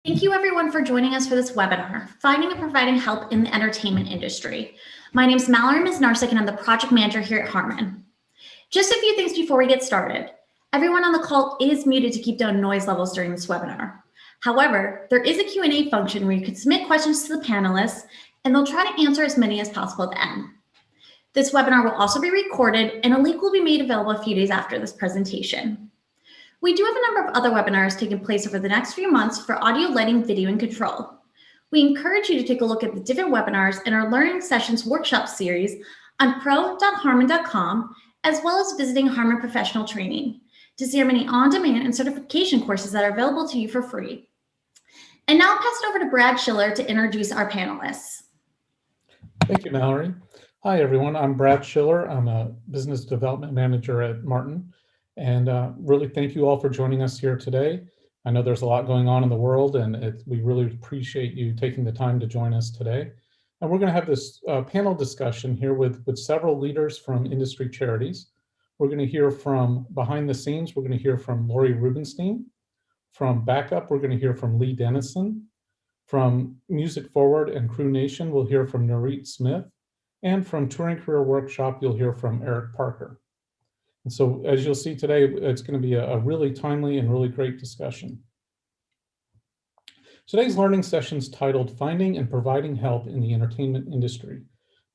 Thank you everyone for joining us for this webinar, Finding and Providing Help in the Entertainment Industry. My name is Mallory Misnarsic and I'm the project manager here at Harman. Just a few things before we get started. Everyone on the call is muted to keep down noise levels during this webinar. However, there is a Q&A function where you can submit questions to the panelists and they'll try to answer as many as possible at the end. This webinar will also be recorded and a link will be made available a few days after this presentation. We do have a number of other webinars taking place over the next few months for audio, lighting, video, and control. We encourage you to take a look at the different webinars in our Learning Sessions workshop series on pro.harman.com, as well as visiting Harman Professional Training to see our many on-demand and certification courses that are available to you for free. And now I'll pass it over to Brad Schiller to introduce our panelists. Thank you, Mallory. Hi, everyone. I'm Brad Schiller. I'm a business development manager at Martin. And really thank you all for joining us here today. I know there's a lot going on in the world and we really appreciate you taking the time to join us today. And we're going to have this panel discussion here with several leaders from industry charities. We're going to hear from behind the scenes, we're going to hear from Nuri Rubinstein. From backup, we're going to hear from Lee Dennison. From MusicForward and Crew Nation, we'll hear from Nuri Smith. And from Touring Career Workshop, you'll hear from Erik Parker. And so as you'll see today, it's going to be a really timely and really great discussion. Today's learning session is titled Finding and Providing Help in the Entertainment Industry,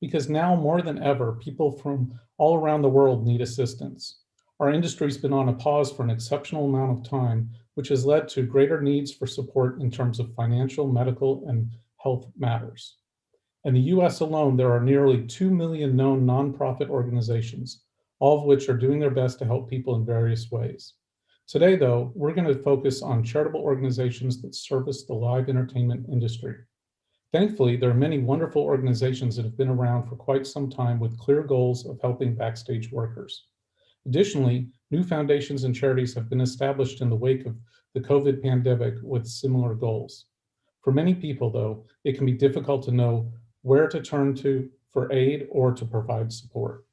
because now more than ever, people from all around the world need assistance. Our industry's been on a pause for an exceptional amount of time, which has led to greater needs for support in terms of financial, medical, and health matters. In the US alone, there are nearly 2 million known nonprofit organizations, all of which are doing their best to help people in various ways. Today, though, we're going to focus on charitable organizations that service the live entertainment industry. Thankfully, there are many wonderful organizations that have been around for quite some time with clear goals of helping backstage workers. Additionally, new foundations and charities have been established in the wake of the COVID pandemic with similar goals. For many people, though, it can be difficult to know where to turn to for aid or to provide support.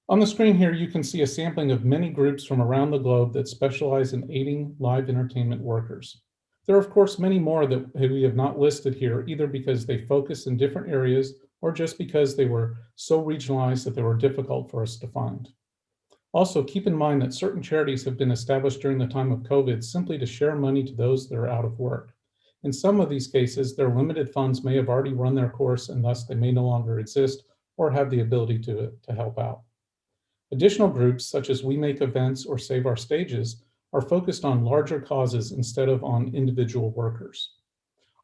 On the screen here, you can see a sampling of many groups from around the globe that specialize in aiding live entertainment workers. There are, of course, many more that we have not listed here, either because they focus in different areas or just because they were so regionalized that they were difficult for us to find. Also, keep in mind that certain charities have been established during the time of COVID simply to share money to those that are out of work. In some of these cases, their limited funds may have already run their course and thus they may no longer exist or have the ability to help out. Additional groups, such as We Make Events or Save Our Stages, are focused on larger causes instead of on individual workers.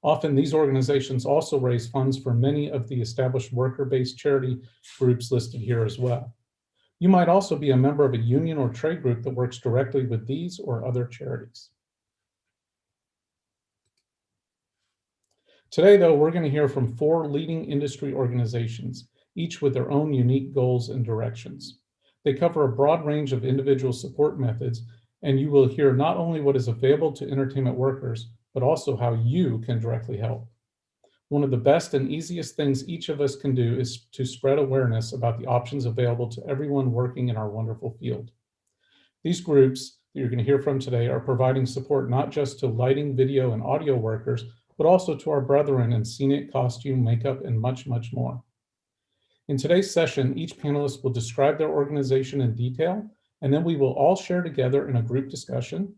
Often, these organizations also raise funds for many of the established worker-based charity groups listed here as well. You might also be a member of a union or trade group that works directly with these or other charities. Today, though, we're going to hear from 4 leading industry organizations, each with their own unique goals and directions. They cover a broad range of individual support methods, and you will hear not only what is available to entertainment workers, but also how you can directly help. One of the best and easiest things each of us can do is to spread awareness about the options available to everyone working in our wonderful field. These groups that you're going to hear from today are providing support not just to lighting, video, and audio workers, but also to our brethren in scenic, costume, makeup, and much, much more. In today's session, each panelist will describe their organization in detail, and then we will all share together in a group discussion.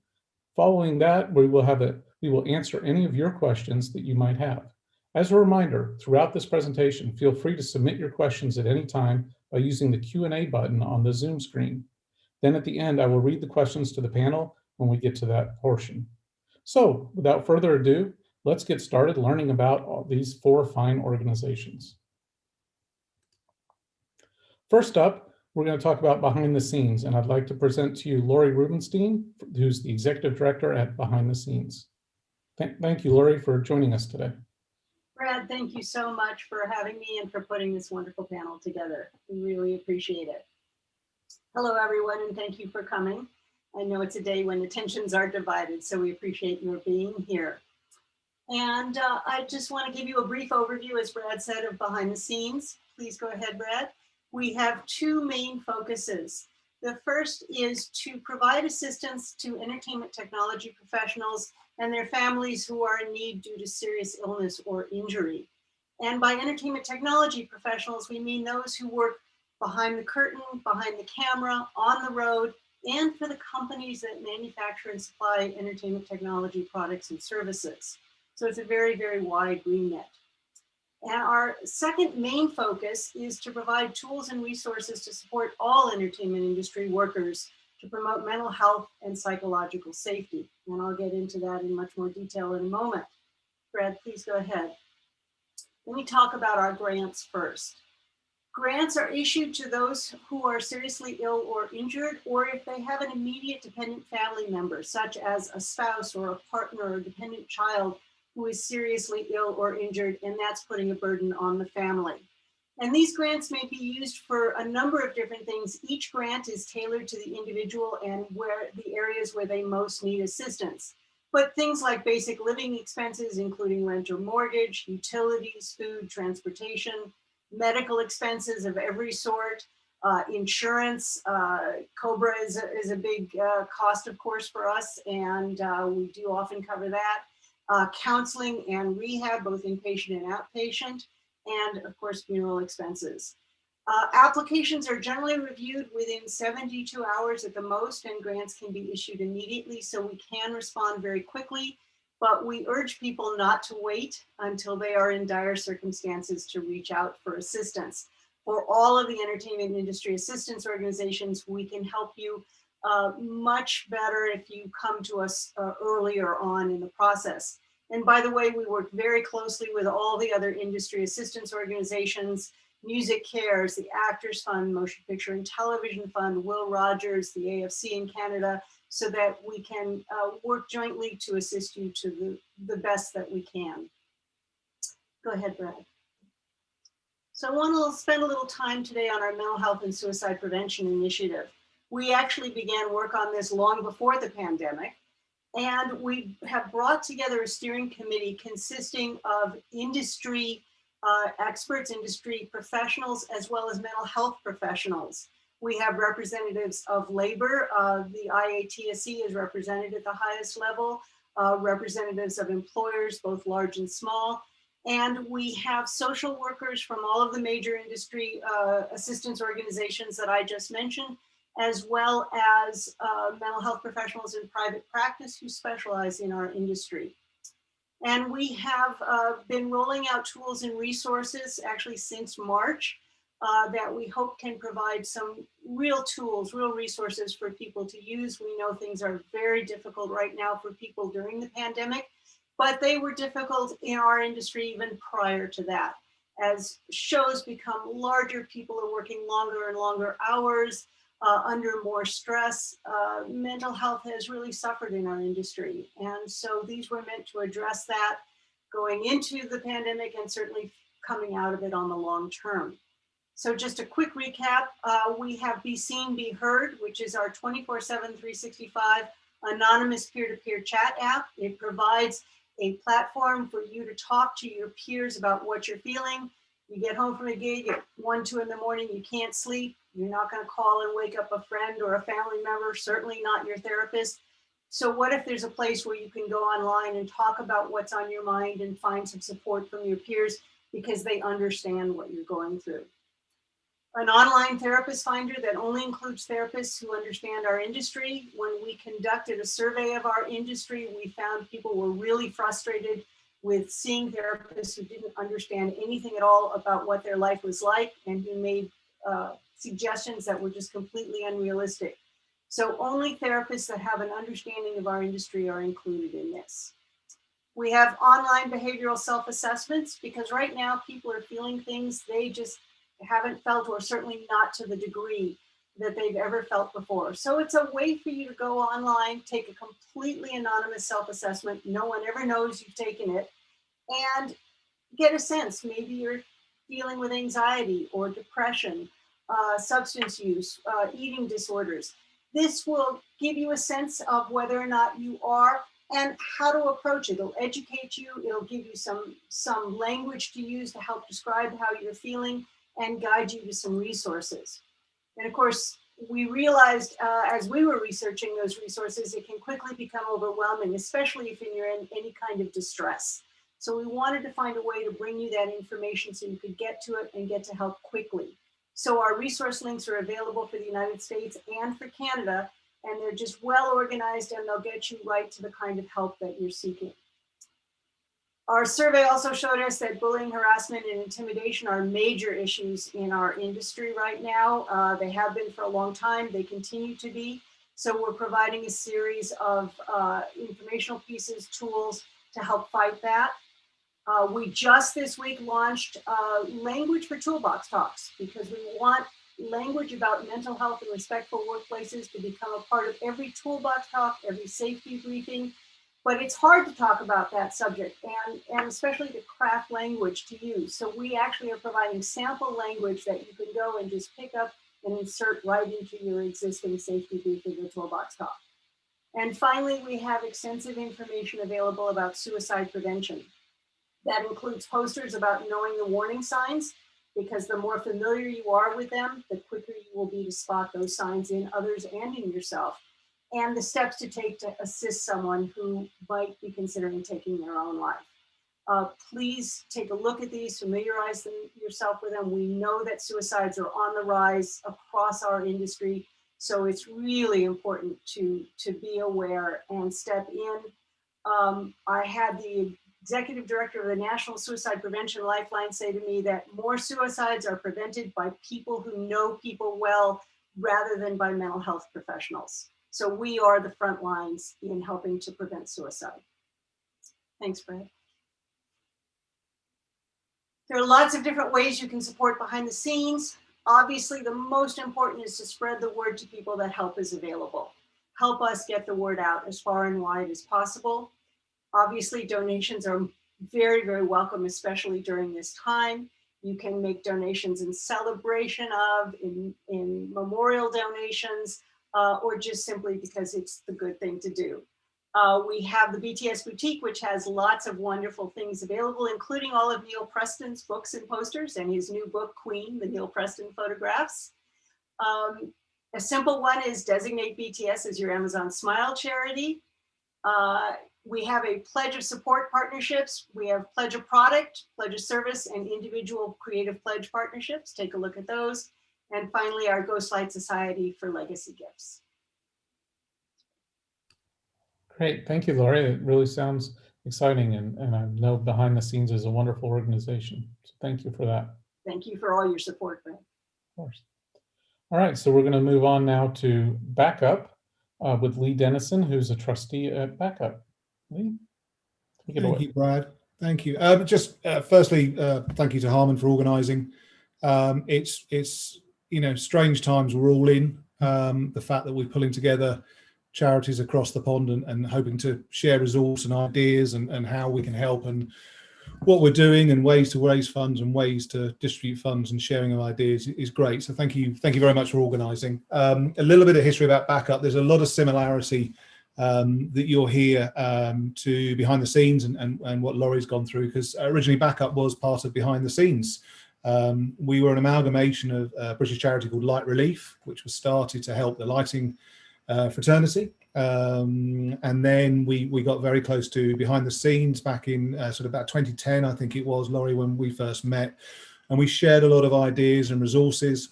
Following that, we will answer any of your questions that you might have. As a reminder, throughout this presentation, feel free to submit your questions at any time by using the Q&A button on the Zoom screen. Then at the end, I will read the questions to the panel when we get to that portion. So without further ado, let's get started learning about all these 4 fine organizations. First up, we're going to talk about behind the scenes, and I'd like to present to you Nuri Rubinstein, who's the executive director at Behind the Scenes. Thank you, Nuri, for joining us today. Brad, thank you so much for having me and for putting this wonderful panel together. We really appreciate it. Hello, everyone, and thank you for coming. I know it's a day when attentions are divided, so we appreciate your being here. And I just want to give you a brief overview, as Brad said, of Behind the Scenes. Please go ahead, Brad. We have 2 main focuses. The first is to provide assistance to entertainment technology professionals and their families who are in need due to serious illness or injury. And by entertainment technology professionals, we mean those who work behind the curtain, behind the camera, on the road, and for the companies that manufacture and supply entertainment technology products and services. So it's a very, very wide remit. And our second main focus is to provide tools and resources to support all entertainment industry workers to promote mental health and psychological safety. And I'll get into that in much more detail in a moment. Brad, please go ahead. Let me talk about our grants first. Grants are issued to those who are seriously ill or injured, or if they have an immediate dependent family member, such as a spouse or a partner or dependent child who is seriously ill or injured, and that's putting a burden on the family. And these grants may be used for a number of different things. Each grant is tailored to the individual and where the areas where they most need assistance. But things like basic living expenses, including rent or mortgage, utilities, food, transportation, medical expenses of every sort, insurance. COBRA is a big cost, of course, for us, and we do often cover that. Counseling and rehab, both inpatient and outpatient, and of course, funeral expenses. Applications are generally reviewed within 72 hours at the most, and grants can be issued immediately, so we can respond very quickly, but we urge people not to wait until they are in dire circumstances to reach out for assistance. For all of the entertainment industry assistance organizations, we can help you much better if you come to us earlier on in the process. And by the way, we work very closely with all the other industry assistance organizations, Music Cares, the Actors Fund, Motion Picture and Television Fund, Will Rogers, the AFC in Canada, so that we can work jointly to assist you to the best that we can. Go ahead, Brad. So I want to spend a little time today on our mental health and suicide prevention initiative. We actually began work on this long before the pandemic, and we have brought together a steering committee consisting of industry experts, industry professionals, as well as mental health professionals. We have representatives of labor. The IATSE is represented at the highest level, representatives of employers, both large and small. And we have social workers from all of the major industry assistance organizations that I just mentioned, as well as mental health professionals in private practice who specialize in our industry. And we have been rolling out tools and resources actually since March that we hope can provide some real tools, real resources for people to use. We know things are very difficult right now for people during the pandemic, but they were difficult in our industry even prior to that. As shows become larger, people are working longer and longer hours, under more stress. Mental health has really suffered in our industry. And so these were meant to address that going into the pandemic and certainly coming out of it on the long term. So just a quick recap, we have Be Seen, Be Heard, which is our 24/7, 365 anonymous peer-to-peer chat app. It provides a platform for you to talk to your peers about what you're feeling. You get home from a gig at 1, 2 in the morning, you can't sleep. You're not going to call and wake up a friend or a family member, certainly not your therapist. So what if there's a place where you can go online and talk about what's on your mind and find some support from your peers because they understand what you're going through? An online therapist finder that only includes therapists who understand our industry. When we conducted a survey of our industry, we found people were really frustrated with seeing therapists who didn't understand anything at all about what their life was like and who made suggestions that were just completely unrealistic. So only therapists that have an understanding of our industry are included in this. We have online behavioral self-assessments because right now people are feeling things they just haven't felt, or certainly not to the degree that they've ever felt before. So it's a way for you to go online, take a completely anonymous self-assessment. No one ever knows you've taken it, and get a sense. Maybe you're dealing with anxiety or depression, substance use, eating disorders. This will give you a sense of whether or not you are and how to approach it. It'll educate you. It'll give you some language to use to help describe how you're feeling and guide you to some resources. And of course, we realized as we were researching those resources, it can quickly become overwhelming, especially if you're in any kind of distress. So we wanted to find a way to bring you that information so you could get to it and get to help quickly. So our resource links are available for the United States and for Canada, and they're just well organized, and they'll get you right to the kind of help that you're seeking. Our survey also showed us that bullying, harassment, and intimidation are major issues in our industry right now. They have been for a long time. They continue to be. So we're providing a series of informational pieces, tools to help fight that. We just this week launched language for toolbox talks, because we want language about mental health and respectful workplaces to become a part of every toolbox talk, every safety briefing. But it's hard to talk about that subject, and especially the craft language to use. So we actually are providing sample language that you can go and just pick up and insert right into your existing safety briefing or toolbox talk. And finally, we have extensive information available about suicide prevention. That includes posters about knowing the warning signs, because the more familiar you are with them, the quicker you will be to spot those signs in others and in yourself, and the steps to take to assist someone who might be considering taking their own life. Please take a look at these, familiarize yourself with them. We know that suicides are on the rise across our industry, so it's really important to be aware and step in. I had the executive director of the National Suicide Prevention Lifeline say to me that more suicides are prevented by people who know people well rather than by mental health professionals. So we are the front lines in helping to prevent suicide. Thanks, Fred. There are lots of different ways you can support behind the scenes. Obviously, the most important is to spread the word to people that help is available. Help us get the word out as far and wide as possible. Obviously, donations are very, very welcome, especially during this time. You can make donations in celebration of, in memorial donations, or just simply because it's the good thing to do. We have the BTS Boutique, which has lots of wonderful things available, including all of Neil Preston's books and posters and his new book, Queen, the Neil Preston Photographs. A simple one is designate BTS as your Amazon Smile charity. We have a pledge of support partnerships. We have pledge of product, pledge of service, and individual creative pledge partnerships. Take a look at those. And finally, our Ghostlight Society for legacy gifts. Great, thank you, Lori. It really sounds exciting, and I know behind the scenes is a wonderful organization. So thank you for that. Thank you for all your support, Fred. Of course. All right, so we're going to move on now to Backup with Lee Dennison, who's a trustee at Backup. Lee, take it away. Thank you, Brad. Thank you. Firstly, thank you to Harman for organising. It's strange times we're all in. The fact that we're pulling together charities across the pond and hoping to share resources and ideas and how we can help and what we're doing and ways to raise funds and ways to distribute funds and sharing of ideas is great. So thank you very much for organising. A little bit of history about Backup. There's a lot of similarity that you'll hear to behind the scenes and what Laurie's gone through, because originally Backup was part of behind the scenes. We were an amalgamation of a British charity called Light Relief, which was started to help the lighting fraternity. And then we got very close to behind the scenes back in sort of about 2010, I think it was, Laurie, when we first met. And we shared a lot of ideas and resources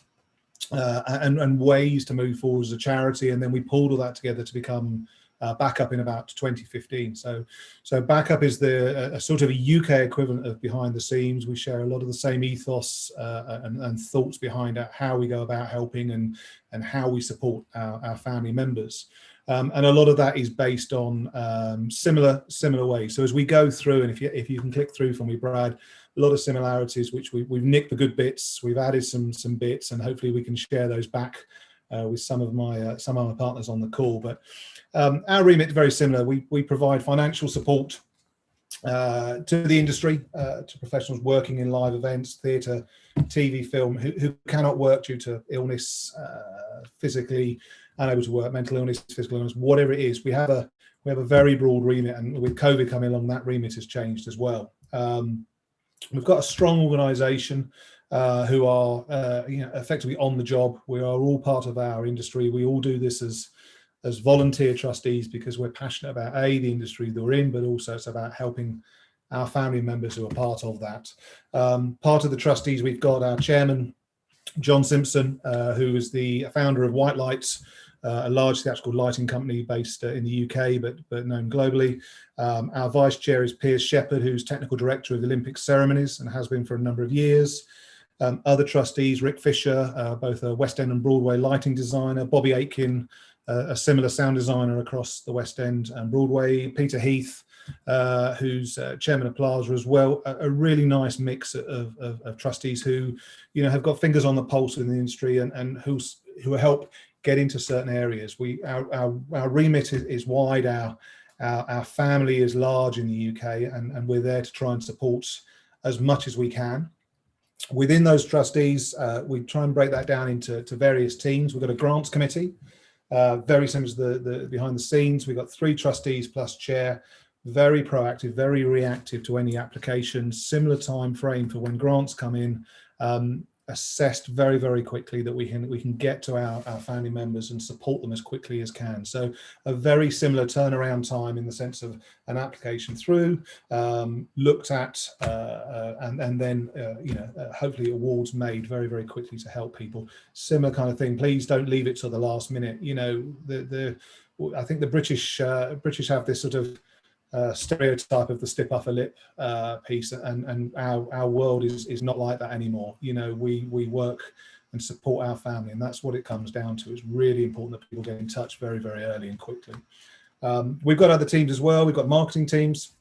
and ways to move forward as a charity. And then we pulled all that together to become Backup in about 2015. So Backup is a sort of a UK equivalent of behind the scenes. We share a lot of the same ethos and thoughts behind how we go about helping and how we support our family members. And a lot of that is based on similar ways. So as we go through, and if you can click through for me, Brad, a lot of similarities, which we've nicked the good bits, we've added some bits, and hopefully we can share those back with some of my partners on the call. But our remit is very similar. We provide financial support to the industry, to professionals working in live events, theatre, TV, film, who cannot work due to illness, physically unable to work, mental illness, physical illness, whatever it is. We have a very broad remit, and with COVID coming along, that remit has changed as well. We've got a strong organisation. who are effectively on the job. We are all part of our industry. We all do this as volunteer trustees because we're passionate about the industry that we're in, but also it's about helping our family members who are part of that. Part of the trustees, we've got our chairman, John Simpson, who is the founder of White Lights, a large theatrical lighting company based in the UK, but known globally. Our vice chair is Piers Shepherd, who's technical director of the Olympic ceremonies and has been for a number of years. Other trustees, Rick Fisher, both a West End and Broadway lighting designer, Bobby Aitken, a similar sound designer across the West End and Broadway, Peter Heath, who's chairman of Plaza as well. A really nice mix of trustees who, have got fingers on the pulse in the industry and who help get into certain areas. Our remit is wide. Our family is large in the UK, and we're there to try and support as much as we can. Within those trustees, we try and break that down into various teams. We've got a grants committee, very similar to the behind the scenes. We've got 3 trustees plus chair, very proactive, very reactive to any applications, similar time frame for when grants come in, assessed very, very quickly that we can get to our family members and support them as quickly as can. So a very similar turnaround time in the sense of an application through, looked at, and then hopefully awards made very, very quickly to help people. Similar kind of thing. Please don't leave it to the last minute. I think the British have this sort of stereotype of the stiff upper lip piece, and our world is not like that anymore. We work and support our family, and that's what it comes down to. It's really important that people get in touch very, very early and quickly. We've got other teams as well. We've got marketing teams.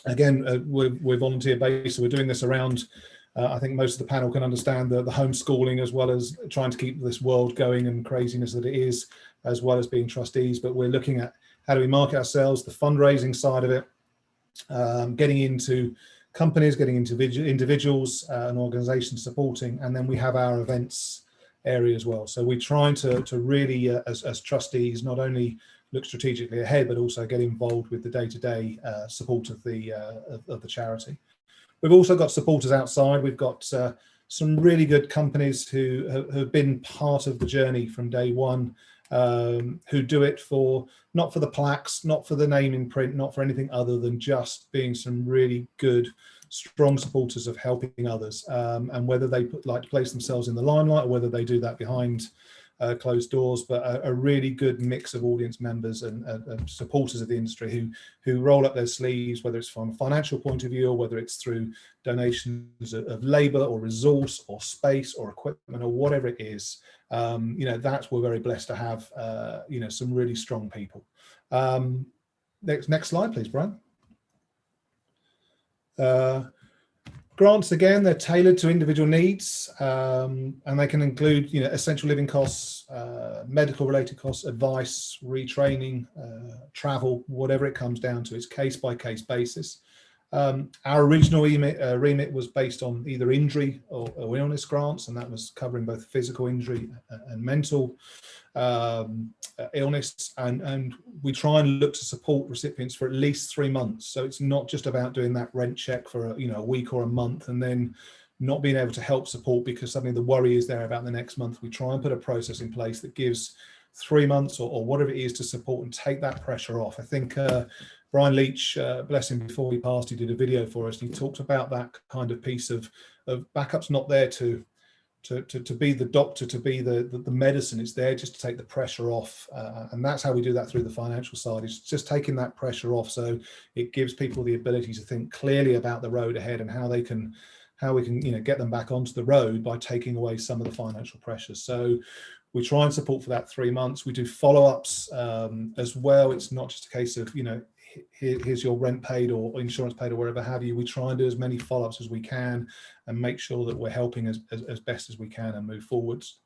Again, we're volunteer based, so we're doing this around I think most of the panel can understand the homeschooling, as well as trying to keep this world going and craziness that it is, as well as being trustees. But we're looking at how do we market ourselves, the fundraising side of it, getting into companies, getting into individuals and organizations supporting, and then we have our events area as well. So we're trying to really, as trustees, not only look strategically ahead, but also get involved with the day-to-day support of the charity. We've also got supporters outside. We've got some really good companies who have been part of the journey from day one, who do it not for the plaques, not for the name in print, not for anything other than just being some really good, strong supporters of helping others. And whether they like to place themselves in the limelight or whether they do that behind closed doors, but a really good mix of audience members and supporters of the industry who roll up their sleeves, whether it's from a financial point of view or whether it's through donations of labor or resource or space or equipment or whatever it is. We're very blessed to have some really strong people. Next slide, please, Brian. Grants, again, they're tailored to individual needs, and they can include, essential living costs, medical related costs, advice, retraining, travel, whatever it comes down to. It's case by case basis. Our original remit was based on either injury or illness grants, and that was covering both physical injury and mental illness, and we try and look to support recipients for at least 3 months. So it's not just about doing that rent check for a week or a month and then not being able to help support because suddenly the worry is there about the next month. We try and put a process in place that gives 3 months or whatever it is to support and take that pressure off. I think Brian Leach, bless him, before he passed, he did a video for us. And he talked about that kind of piece of backup's not there to be the doctor, to be the medicine. It's there just to take the pressure off, and that's how we do that through the financial side. It's just taking that pressure off, so it gives people the ability to think clearly about the road ahead and how we can get them back onto the road by taking away some of the financial pressures. So we try and support for that 3 months. We do follow-ups as well. It's not just a case of here's your rent paid or insurance paid or wherever have you. We try and do as many follow-ups as we can and make sure that we're helping as best as we can and move forwards.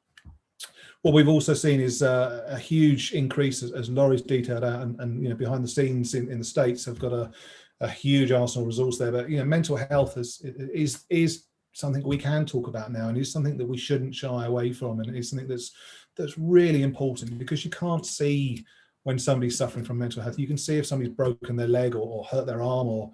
What we've also seen is a huge increase, as Laurie's detailed out, and behind the scenes in the States have got a huge arsenal resource there. But mental health is something we can talk about now, and is something that we shouldn't shy away from, and it's something that's really important, because you can't see when somebody's suffering from mental health. You can see if somebody's broken their leg or hurt their arm or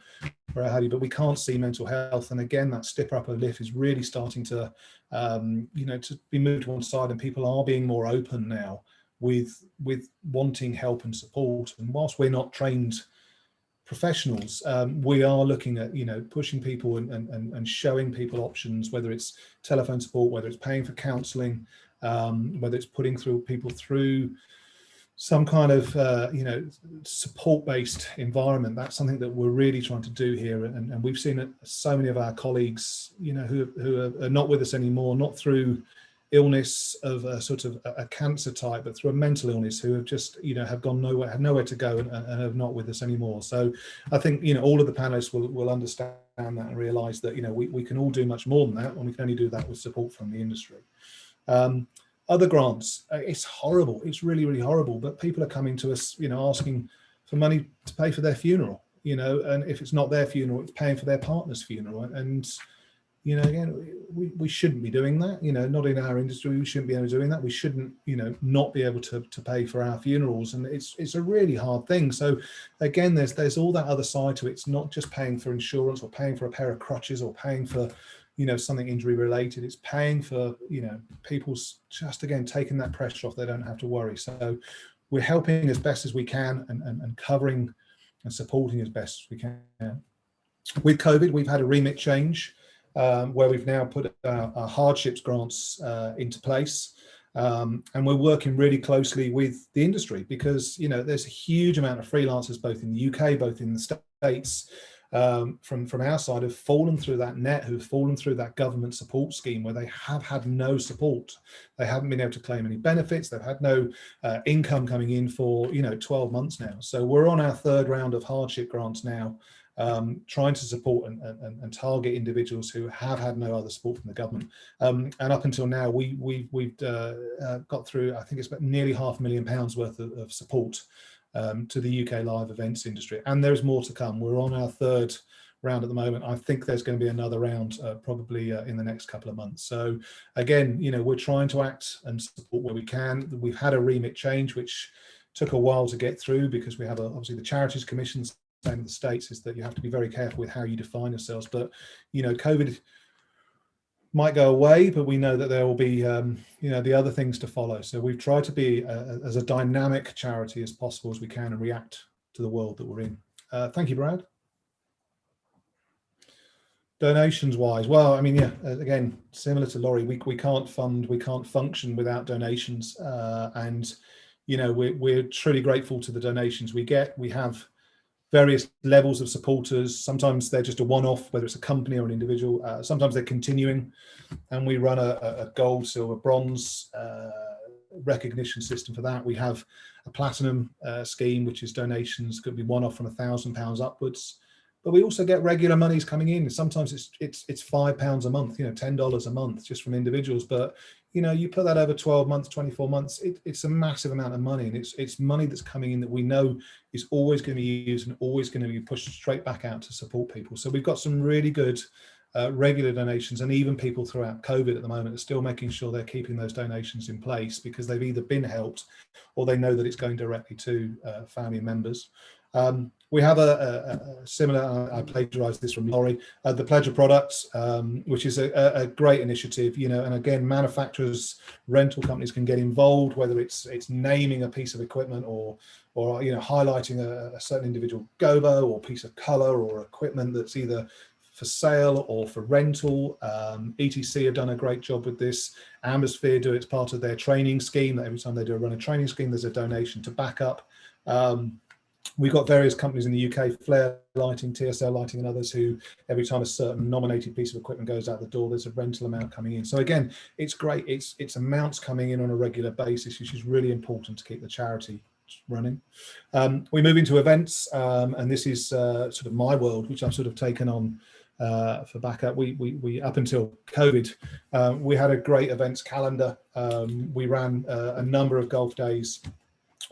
or how do you, but we can't see mental health. And again, that step upper lip is really starting to, to be moved to one side, and people are being more open now with wanting help and support. And whilst we're not trained professionals, we are looking at, pushing people and showing people options, whether it's telephone support, whether it's paying for counselling, whether it's putting people through some kind of support-based environment. That's something that we're really trying to do here, and we've seen so many of our colleagues, who are not with us anymore, not through illness of a sort of a cancer type, but through a mental illness, who have just have gone nowhere, have nowhere to go, and are not with us anymore. So I think all of the panelists will understand that and realise that we can all do much more than that, and we can only do that with support from the industry. Other grants, it's horrible. It's really, really horrible. But people are coming to us, asking for money to pay for their funeral, and if it's not their funeral, it's paying for their partner's funeral. And, again, we shouldn't be doing that, not in our industry. We shouldn't be able to doing that. We shouldn't, not be able to pay for our funerals. And it's a really hard thing. So again, there's all that other side to it. It's not just paying for insurance or paying for a pair of crutches or paying for something injury related. It's paying for people's, just again, taking that pressure off. They don't have to worry. So we're helping as best as we can, and covering and supporting as best as we can. With COVID, we've had a remit change, where we've now put our hardships grants into place, and we're working really closely with the industry, because there's a huge amount of freelancers, both in the UK, both in the States, from our side, have fallen through that net, who've fallen through that government support scheme, where they have had no support. They haven't been able to claim any benefits. They've had no income coming in for 12 months now. So we're on our third round of hardship grants now, trying to support and target individuals who have had no other support from the government. And up until now, we've got through, I think it's about nearly £500,000 worth of support to the UK live events industry, and there's more to come. We're on our third round at the moment. I think there's going to be another round probably in the next couple of months. So again, we're trying to act and support where we can. We've had a remit change, which took a while to get through, because we have obviously the Charities Commission, same in the States, is that you have to be very careful with how you define yourselves. But COVID might go away, but we know that there will be the other things to follow. So we've tried to be as a dynamic charity as possible as we can, and react to the world that we're in. Thank you, Brad. Donations wise, well, I mean, again, similar to Laurie, we can't function without donations, and we're truly grateful to the donations we get. We have various levels of supporters. Sometimes they're just a one-off, whether it's a company or an individual. Sometimes they're continuing, and we run a gold, silver, bronze recognition system for that. We have a platinum scheme, which is donations, could be one-off from £1,000 upwards. But we also get regular monies coming in. Sometimes it's £5 a month, $10 a month just from individuals. But you put that over 12 months, 24 months, it's a massive amount of money, and it's money that's coming in that we know is always going to be used and always going to be pushed straight back out to support people. So we've got some really good regular donations, and even people throughout COVID at the moment are still making sure they're keeping those donations in place, because they've either been helped or they know that it's going directly to family members. We have a similar, I plagiarized this from Laurie, the Pledge of Products, which is a great initiative, and again, manufacturers, rental companies can get involved, whether it's naming a piece of equipment or highlighting a certain individual gobo or piece of color or equipment that's either for sale or for rental. ETC have done a great job with this. Ambersphere do it as part of their training scheme, that every time they do run a training scheme, there's a donation to back up. We've got various companies in the UK, Flare Lighting, TSL Lighting, and others, who every time a certain nominated piece of equipment goes out the door, there's a rental amount coming in. So again, it's great. It's amounts coming in on a regular basis, which is really important to keep the charity running. We move into events, and this is sort of my world, which I've sort of taken on for backup. We up until COVID, we had a great events calendar. We ran a number of golf days.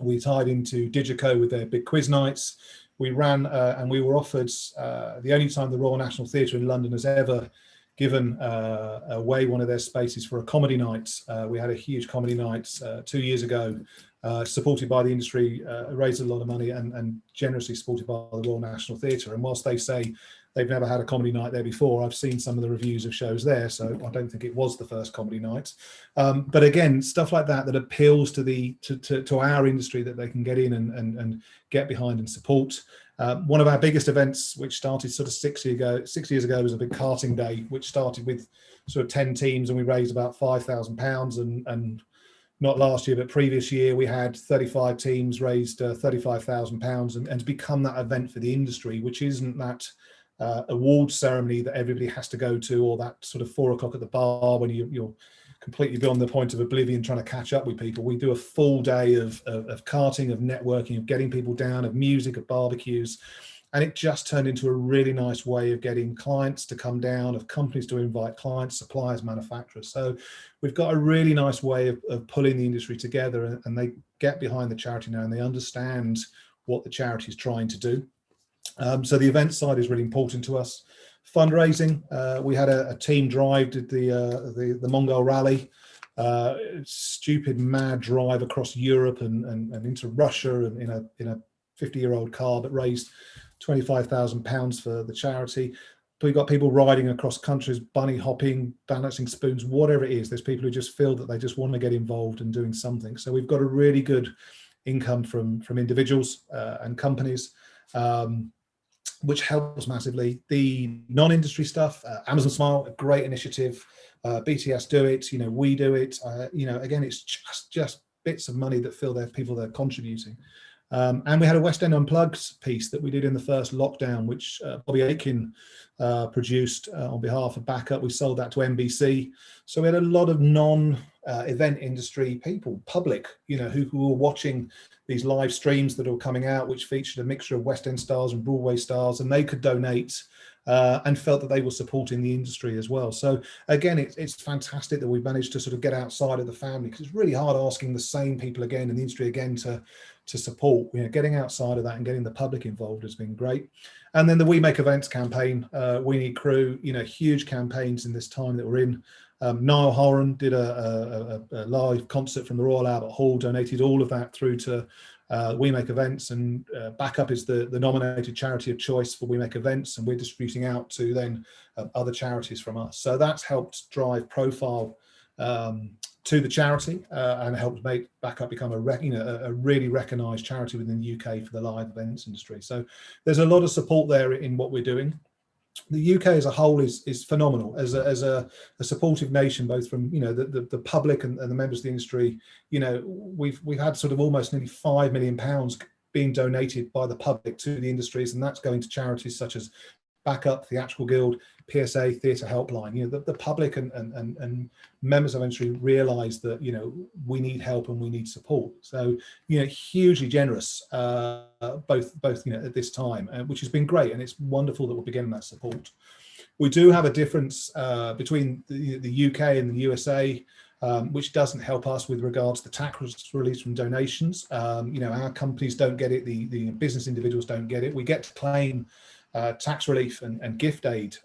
We tied into Digico with their big quiz nights. We ran and we were offered the only time the Royal National Theatre in London has ever given away one of their spaces for a comedy night. We had a huge comedy night 2 years ago, supported by the industry, raised a lot of money, and generously supported by the Royal National Theatre. And whilst they say they've never had a comedy night there before, I've seen some of the reviews of shows there, so I don't think it was the first comedy night. But again, stuff like that appeals to our industry, that they can get in and get behind and support. One of our biggest events, which started sort of 6 years ago, was a big karting day, which started with sort of 10 teams, and we raised about £5,000. And not last year, but previous year, we had 35 teams raised £35,000, and to become that event for the industry, which isn't that award ceremony that everybody has to go to, or that sort of 4 o'clock at the bar when you're completely beyond the point of oblivion trying to catch up with people. We do a full day of karting, of networking, of getting people down, of music, of barbecues. And it just turned into a really nice way of getting clients to come down, of companies to invite clients, suppliers, manufacturers. So we've got a really nice way of pulling the industry together, and they get behind the charity now, and they understand what the charity is trying to do. So the event side is really important to us. Fundraising, we had a team drive, did the Mongol Rally, stupid mad drive across Europe and into Russia, and in a 50-year-old car, that raised £25,000 for the charity. We've got people riding across countries, bunny hopping, balancing spoons, whatever it is. There's people who just feel that they just want to get involved in doing something. So we've got a really good income from individuals and companies, which helps massively. The non-industry stuff, Amazon Smile, a great initiative. BTS do it, we do it. Again, it's just bits of money that feel people they're contributing. And we had a West End Unplugged piece that we did in the first lockdown, which Bobby Aiken produced on behalf of Backup. We sold that to NBC. So we had a lot of non-event industry people, public, who were watching these live streams that were coming out, which featured a mixture of West End stars and Broadway stars, and they could donate and felt that they were supporting the industry as well. So again, it's fantastic that we've managed to sort of get outside of the family, because it's really hard asking the same people again in the industry again to support. Getting outside of that and getting the public involved has been great. And then the We Make Events campaign, We Need Crew, huge campaigns in this time that we're in. Niall Horan did a live concert from the Royal Albert Hall, donated all of that through to We Make Events, and Backup is the nominated charity of choice for We Make Events, and we're distributing out to then other charities from us. So that's helped drive profile to the charity and helped make Backup become a really recognised charity within the UK for the live events industry. So there's a lot of support there in what we're doing. The UK as a whole is phenomenal as a supportive nation, both from the public and the members of the industry. We've had sort of almost nearly £5 million being donated by the public to the industries, and that's going to charities such as Backup, Theatrical Guild, PSA, Theatre Helpline. The public and members of the industry realise that we need help and we need support. So hugely generous, both at this time, which has been great, and it's wonderful that we're beginning that support. We do have a difference between the UK and the USA, which doesn't help us with regards to tax release from donations. Our companies don't get it, the business individuals don't get it. We get to claim tax relief and gift aid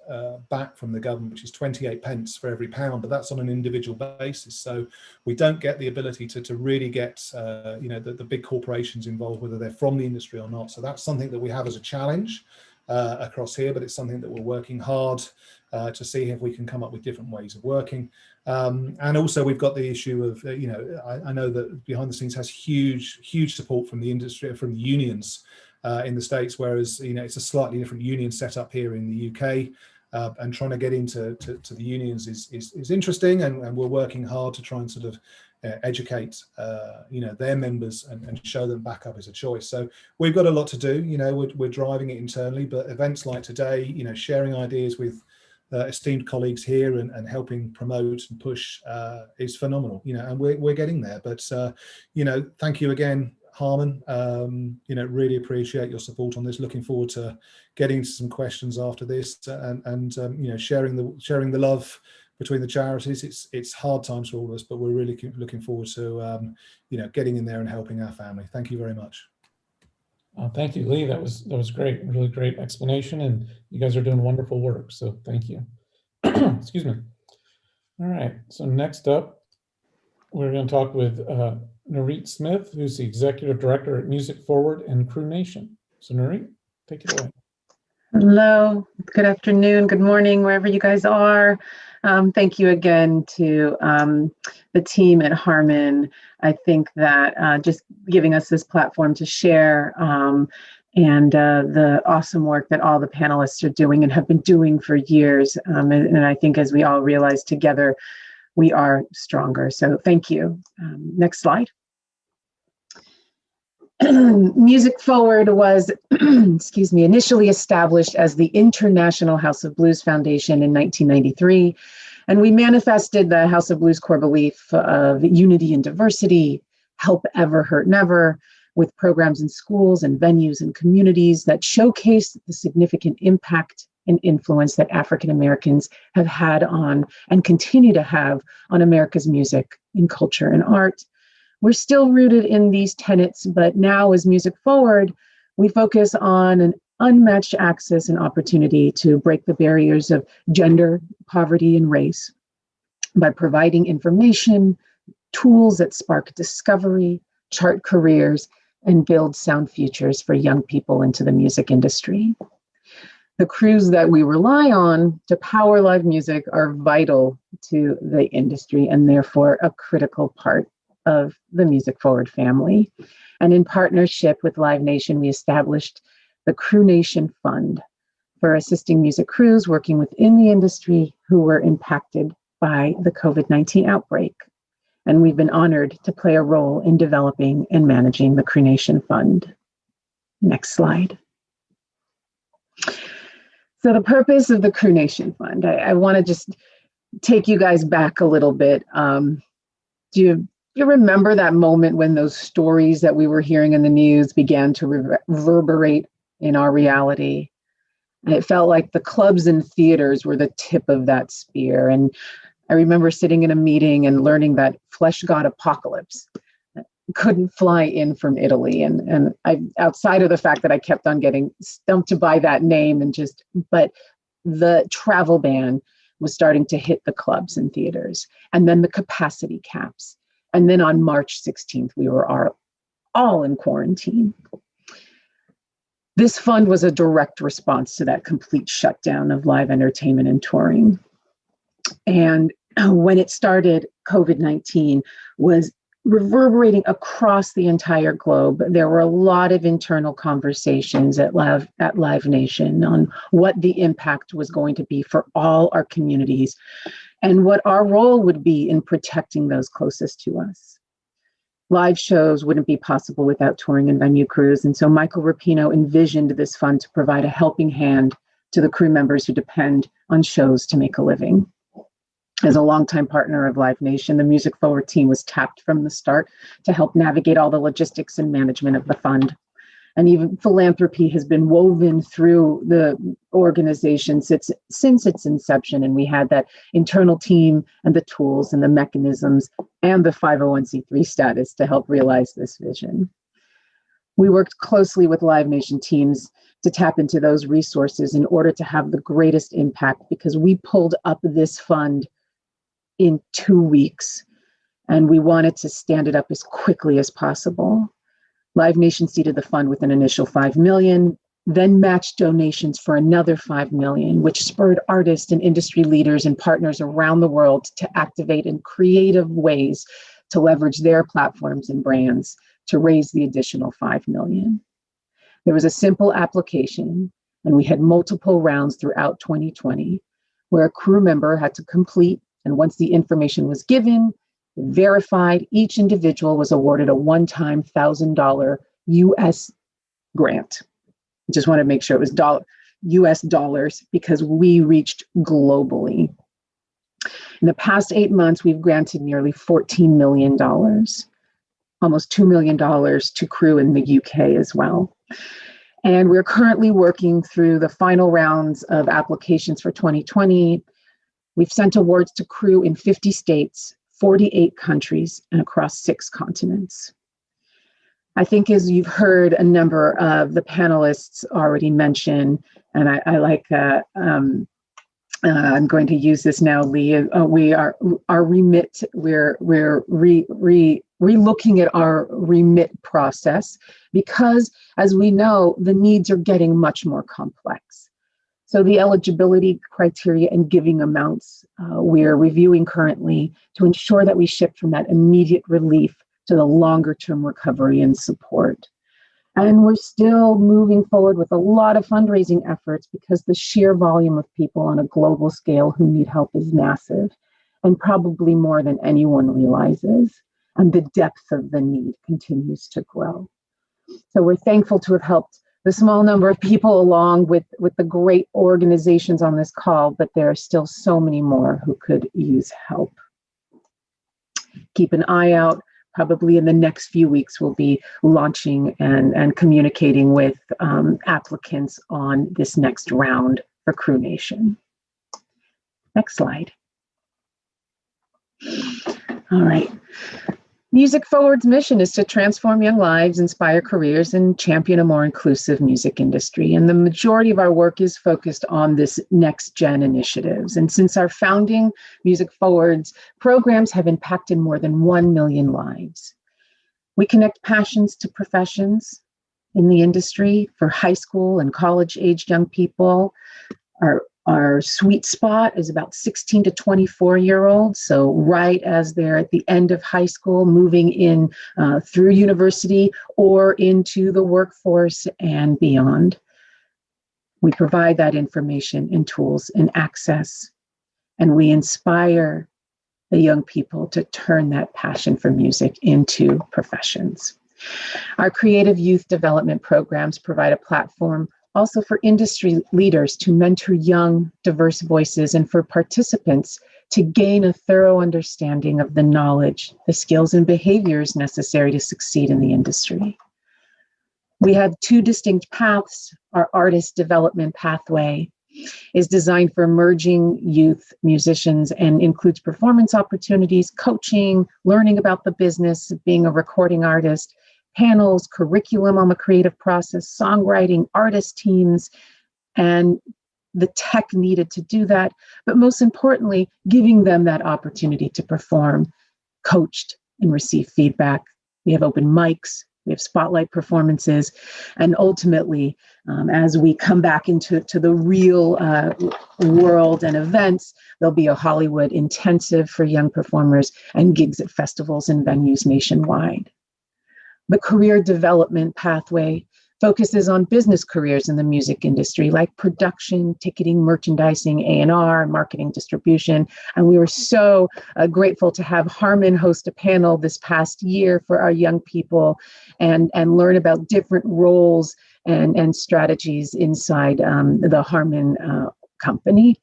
back from the government, which is 28p for every pound, but that's on an individual basis. So we don't get the ability to really get the big corporations involved, whether they're from the industry or not. So that's something that we have as a challenge across here, but it's something that we're working hard to see if we can come up with different ways of working. And also we've got the issue of I know that behind the scenes has huge support from the industry, from the unions in the States, whereas it's a slightly different union setup here in the UK, and trying to get into the unions is interesting, and we're working hard to try and sort of educate their members and show them Backup as a choice. So we've got a lot to do. We're driving it internally, but events like today, sharing ideas with esteemed colleagues here and helping promote and push is phenomenal. And we're getting there. But thank you again, Harman. Really appreciate your support on this. Looking forward to getting into some questions after this, and sharing the love between the charities. It's hard times for all of us, but we're really looking forward to getting in there and helping our family. Thank you very much. Thank you, Lee. That was great, really great explanation, and you guys are doing wonderful work. So thank you. Excuse me. All right. So next up, we're going to talk with Nurit Smith, who's the Executive Director at MusicForward and Crew Nation. So Nurit, take it away. Hello, good afternoon, good morning, wherever you guys are. Thank you again to the team at Harman. I think that just giving us this platform to share and the awesome work that all the panelists are doing and have been doing for years. And I think as we all realize together, we are stronger. So thank you. Next slide. MusicForward was, excuse me, initially established as the International House of Blues Foundation in 1993, and we manifested the House of Blues core belief of unity and diversity, help ever, hurt never, with programs in schools and venues and communities that showcase the significant impact and influence that African Americans have had on and continue to have on America's music and culture and art. We're still rooted in these tenets, but now as MusicForward, we focus on an unmatched access and opportunity to break the barriers of gender, poverty, and race by providing information, tools that spark discovery, chart careers, and build sound futures for young people into the music industry. The crews that we rely on to power live music are vital to the industry and therefore a critical part of the MusicForward family. And in partnership with Live Nation, we established the Crew Nation Fund for assisting music crews working within the industry who were impacted by the COVID-19 outbreak. And we've been honored to play a role in developing and managing the Crew Nation Fund. Next slide. So the purpose of the Crew Nation Fund, I want to just take you guys back a little bit. Do you remember that moment when those stories that we were hearing in the news began to reverberate in our reality? And it felt like the clubs and theaters were the tip of that spear. And I remember sitting in a meeting and learning that Flesh God Apocalypse couldn't fly in from Italy. And I, outside of the fact that I kept on getting stumped to buy that name but the travel ban was starting to hit the clubs and theaters, and then the capacity caps. And then on March 16th, we were all in quarantine. This fund was a direct response to that complete shutdown of live entertainment and touring. And when it started, COVID-19 was reverberating across the entire globe. There were a lot of internal conversations at Live Nation on what the impact was going to be for all our communities and what our role would be in protecting those closest to us. Live shows wouldn't be possible without touring and venue crews, and so Michael Rapino envisioned this fund to provide a helping hand to the crew members who depend on shows to make a living. As a longtime partner of Live Nation, the MusicForward team was tapped from the start to help navigate all the logistics and management of the fund. And even philanthropy has been woven through the organization since its inception. And we had that internal team and the tools and the mechanisms and the 501c3 status to help realize this vision. We worked closely with Live Nation teams to tap into those resources in order to have the greatest impact, because we pulled up this fund in 2 weeks and we wanted to stand it up as quickly as possible. Live Nation seeded the fund with an initial $5 million, then matched donations for another $5 million, which spurred artists and industry leaders and partners around the world to activate in creative ways to leverage their platforms and brands to raise the additional $5 million. There was a simple application, and we had multiple rounds throughout 2020 where a crew member had to complete, and once the information was given, verified, each individual was awarded a one-time $1,000 US grant. I just want to make sure it was US dollars because we reached globally. In the past 8 months, we've granted nearly $14 million, almost $2 million to crew in the UK as well. And we're currently working through the final rounds of applications for 2020. We've sent awards to crew in 50 states, 48 countries, and across 6 continents. I think, as you've heard a number of the panelists already mention, and I like, I'm going to use this now, Lee. We are our remit. We're relooking at our remit process because, as we know, the needs are getting much more complex. So the eligibility criteria and giving amounts we're reviewing currently to ensure that we shift from that immediate relief to the longer term recovery and support. And we're still moving forward with a lot of fundraising efforts because the sheer volume of people on a global scale who need help is massive and probably more than anyone realizes. And the depth of the need continues to grow. So we're thankful to have helped the small number of people along with the great organizations on this call, but there are still so many more who could use help. Keep an eye out. Probably in the next few weeks, we'll be launching and communicating with applicants on this next round for Crew Nation. Next slide. All right. MusicForward's mission is to transform young lives, inspire careers, and champion a more inclusive music industry. And the majority of our work is focused on this next gen initiatives. And since our founding, MusicForward's programs have impacted more than 1 million lives. We connect passions to professions in the industry for high school and college-aged young people. Our sweet spot is about 16 to 24-year-olds, so right as they're at the end of high school, moving in through university or into the workforce and beyond. We provide that information and tools and access, and we inspire the young people to turn that passion for music into professions. Our creative youth development programs provide a platform also for industry leaders to mentor young, diverse voices and for participants to gain a thorough understanding of the knowledge, the skills, and behaviors necessary to succeed in the industry. We have two distinct paths. Our artist development pathway is designed for emerging youth musicians and includes performance opportunities, coaching, learning about the business of being a recording artist, panels, curriculum on the creative process, songwriting, artist teams, and the tech needed to do that. But most importantly, giving them that opportunity to perform, coached, and receive feedback. We have open mics, we have spotlight performances, and ultimately, as we come back into the real world and events, there'll be a Hollywood intensive for young performers and gigs at festivals and venues nationwide. The career development pathway focuses on business careers in the music industry, like production, ticketing, merchandising, A&R, marketing, distribution. And we were so grateful to have Harman host a panel this past year for our young people and learn about different roles and strategies inside the Harman company.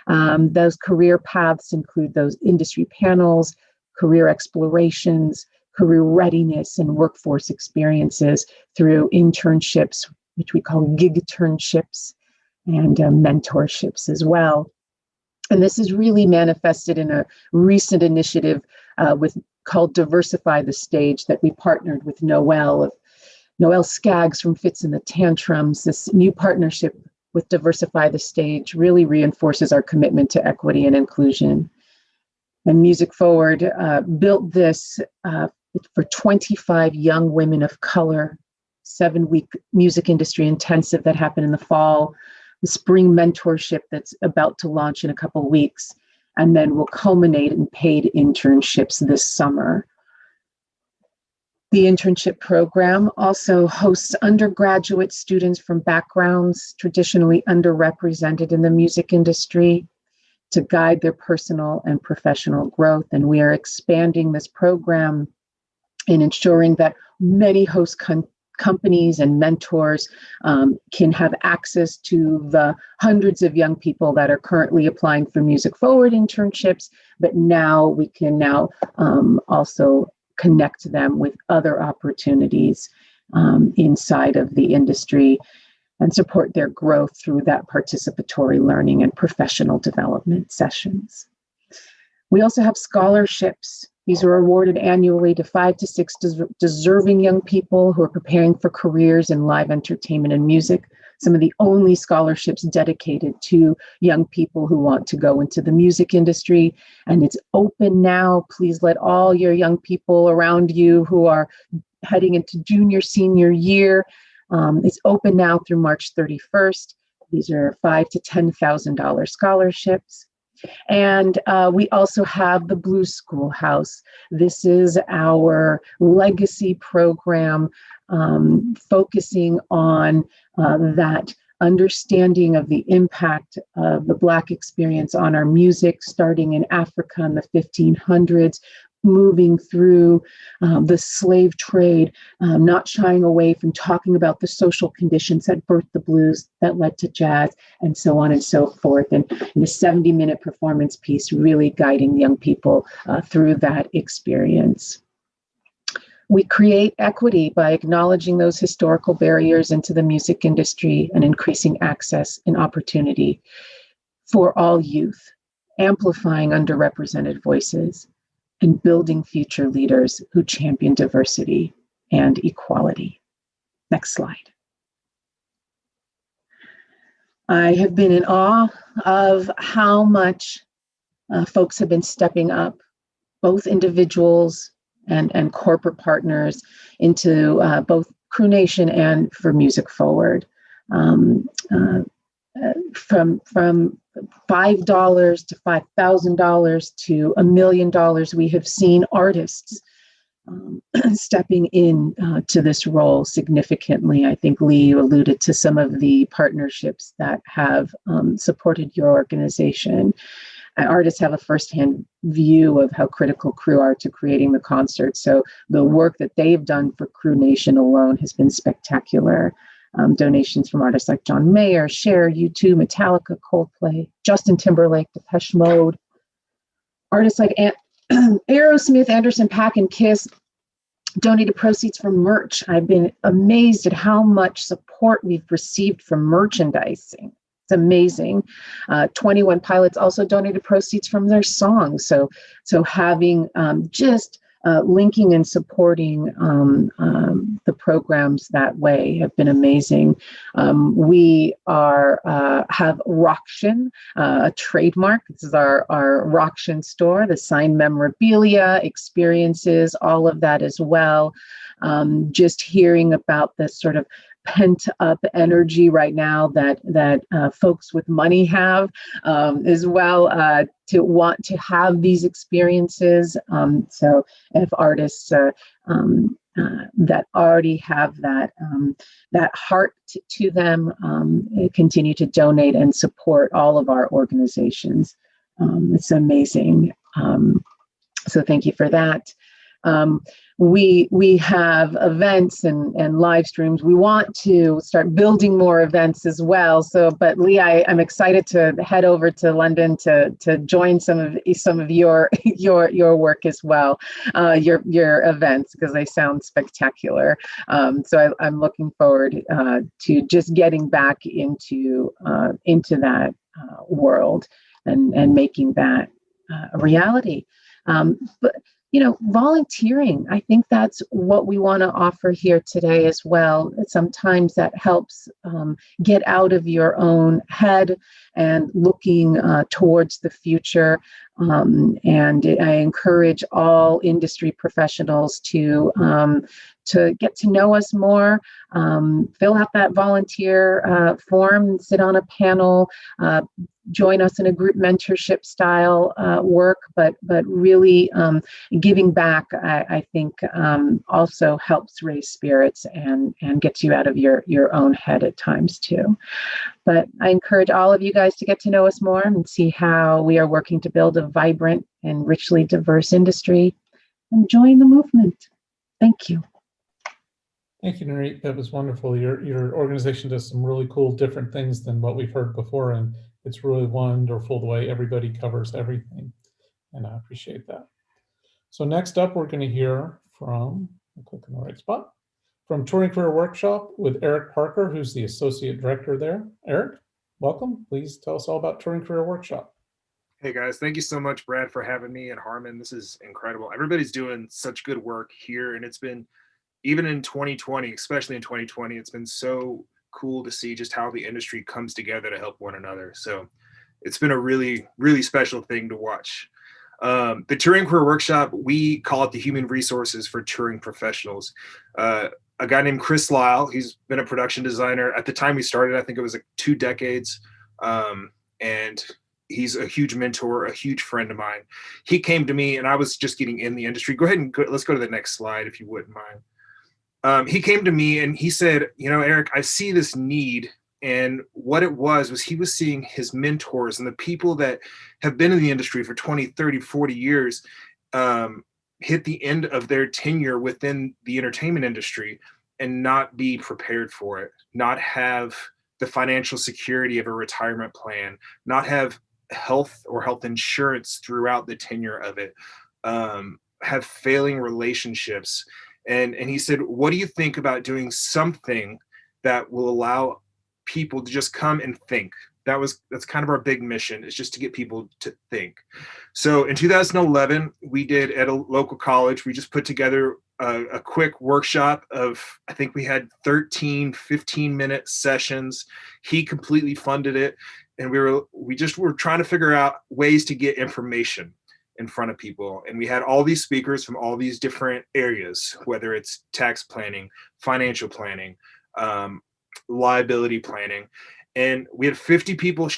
Those career paths include those industry panels, career explorations, career readiness, and workforce experiences through internships, which we call gig-turnships, and mentorships as well. And this is really manifested in a recent initiative called Diversify the Stage that we partnered with Noelle Skaggs from Fits and the Tantrums. This new partnership with Diversify the Stage really reinforces our commitment to equity and inclusion. And MusicForward built this for 25 young women of color, 7-week music industry intensive that happened in the fall, the spring mentorship that's about to launch in a couple of weeks, and then will culminate in paid internships this summer. The internship program also hosts undergraduate students from backgrounds traditionally underrepresented in the music industry to guide their personal and professional growth. And we are expanding this program in ensuring that many host companies and mentors can have access to the hundreds of young people that are currently applying for MusicForward internships, but now we can also connect them with other opportunities inside of the industry and support their growth through that participatory learning and professional development sessions. We also have scholarships. These are awarded annually to 5 to 6 deserving young people who are preparing for careers in live entertainment and music. some of the only scholarships dedicated to young people who want to go into the music industry. And it's open now. Please let all your young people around you who are heading into junior, senior year. It's open now through March 31st. These are $5,000 to $10,000 scholarships. And we also have the Blues Schoolhouse. This is our legacy program focusing on that understanding of the impact of the Black experience on our music, starting in Africa in the 1500s, moving through the slave trade, not shying away from talking about the social conditions that birthed the blues, that led to jazz, and so on and so forth. And in a 70-minute performance piece, really guiding young people through that experience. We create equity by acknowledging those historical barriers into the music industry and increasing access and opportunity for all youth, amplifying underrepresented voices, and building future leaders who champion diversity and equality. Next slide. I have been in awe of how much folks have been stepping up, both individuals and corporate partners, into both Crew Nation and for MusicForward. From $5 to $5,000 to $1 million, we have seen artists stepping in to this role significantly. I think Lee, you alluded to some of the partnerships that have supported your organization. Artists have a firsthand view of how critical Crew are to creating the concert. So the work that they've done for Crew Nation alone has been spectacular. Donations from artists like John Mayer, Cher, U2, Metallica, Coldplay, Justin Timberlake, Depeche Mode. Artists like Aerosmith, Anderson .Paak, and Kiss donated proceeds from merch. I've been amazed at how much support we've received from merchandising. It's amazing. 21 Pilots also donated proceeds from their songs. So having just linking and supporting the programs that way have been amazing. We have Rockshin, a trademark. This is our Rockshin store, the signed memorabilia, experiences, all of that as well. Just hearing about this sort of pent up energy right now that folks with money have as well, to want to have these experiences. So if artists that already have that heart to them continue to donate and support all of our organizations, it's amazing. So thank you for that. We have events and live streams. We want to start building more events as well. But Lee, I'm excited to head over to London to join some of your work as well, your events, because they sound spectacular. So I'm looking forward to just getting back into that world and making that a reality. But volunteering, I think that's what we want to offer here today as well. Sometimes that helps get out of your own head and looking towards the future. And I encourage all industry professionals to get to know us more, fill out that volunteer form, sit on a panel, join us in a group mentorship style work, but really giving back, I think, also helps raise spirits and gets you out of your own head at times too. But I encourage all of you guys to get to know us more and see how we are working to build a vibrant and richly diverse industry, and join the movement. Thank you. Thank you, Nurit. That was wonderful. Your organization does some really cool, different things than what we've heard before, and it's really wonderful the way everybody covers everything, and I appreciate that. So next up, we're going to hear from, I'll click on the right spot, from Touring Career Workshop with Erik Parker, who's the Associate Director there. Erik, welcome. Please tell us all about Touring Career Workshop. Hey guys, thank you so much, Brad, for having me, and Harmon. This is incredible. Everybody's doing such good work here, and it's been, even in 2020, especially in 2020, it's been so cool to see just how the industry comes together to help one another. So it's been a really, really special thing to watch. The Touring Career Workshop, we call it the human resources for touring professionals. A guy named Chris Lyle, he's been a production designer. At the time we started, I think it was like 2 decades. And he's a huge mentor, a huge friend of mine. He came to me and I was just getting in the industry. Go ahead and let's go to the next slide if you wouldn't mind. He came to me and he said, you know, Eric, I see this need. And what it was he was seeing his mentors and the people that have been in the industry for 20, 30, 40 years hit the end of their tenure within the entertainment industry and not be prepared for it, not have the financial security of a retirement plan, not have health or health insurance throughout the tenure of it, have failing relationships. And he said, what do you think about doing something that will allow people to just come and think? That's kind of our big mission, is just to get people to think. So in 2011, we did at a local college, we just put together a quick workshop of, I think we had 13, 15-minute sessions. He completely funded it. And we were trying to figure out ways to get information in front of people. And we had all these speakers from all these different areas, whether it's tax planning, financial planning, liability planning. And we had 50 people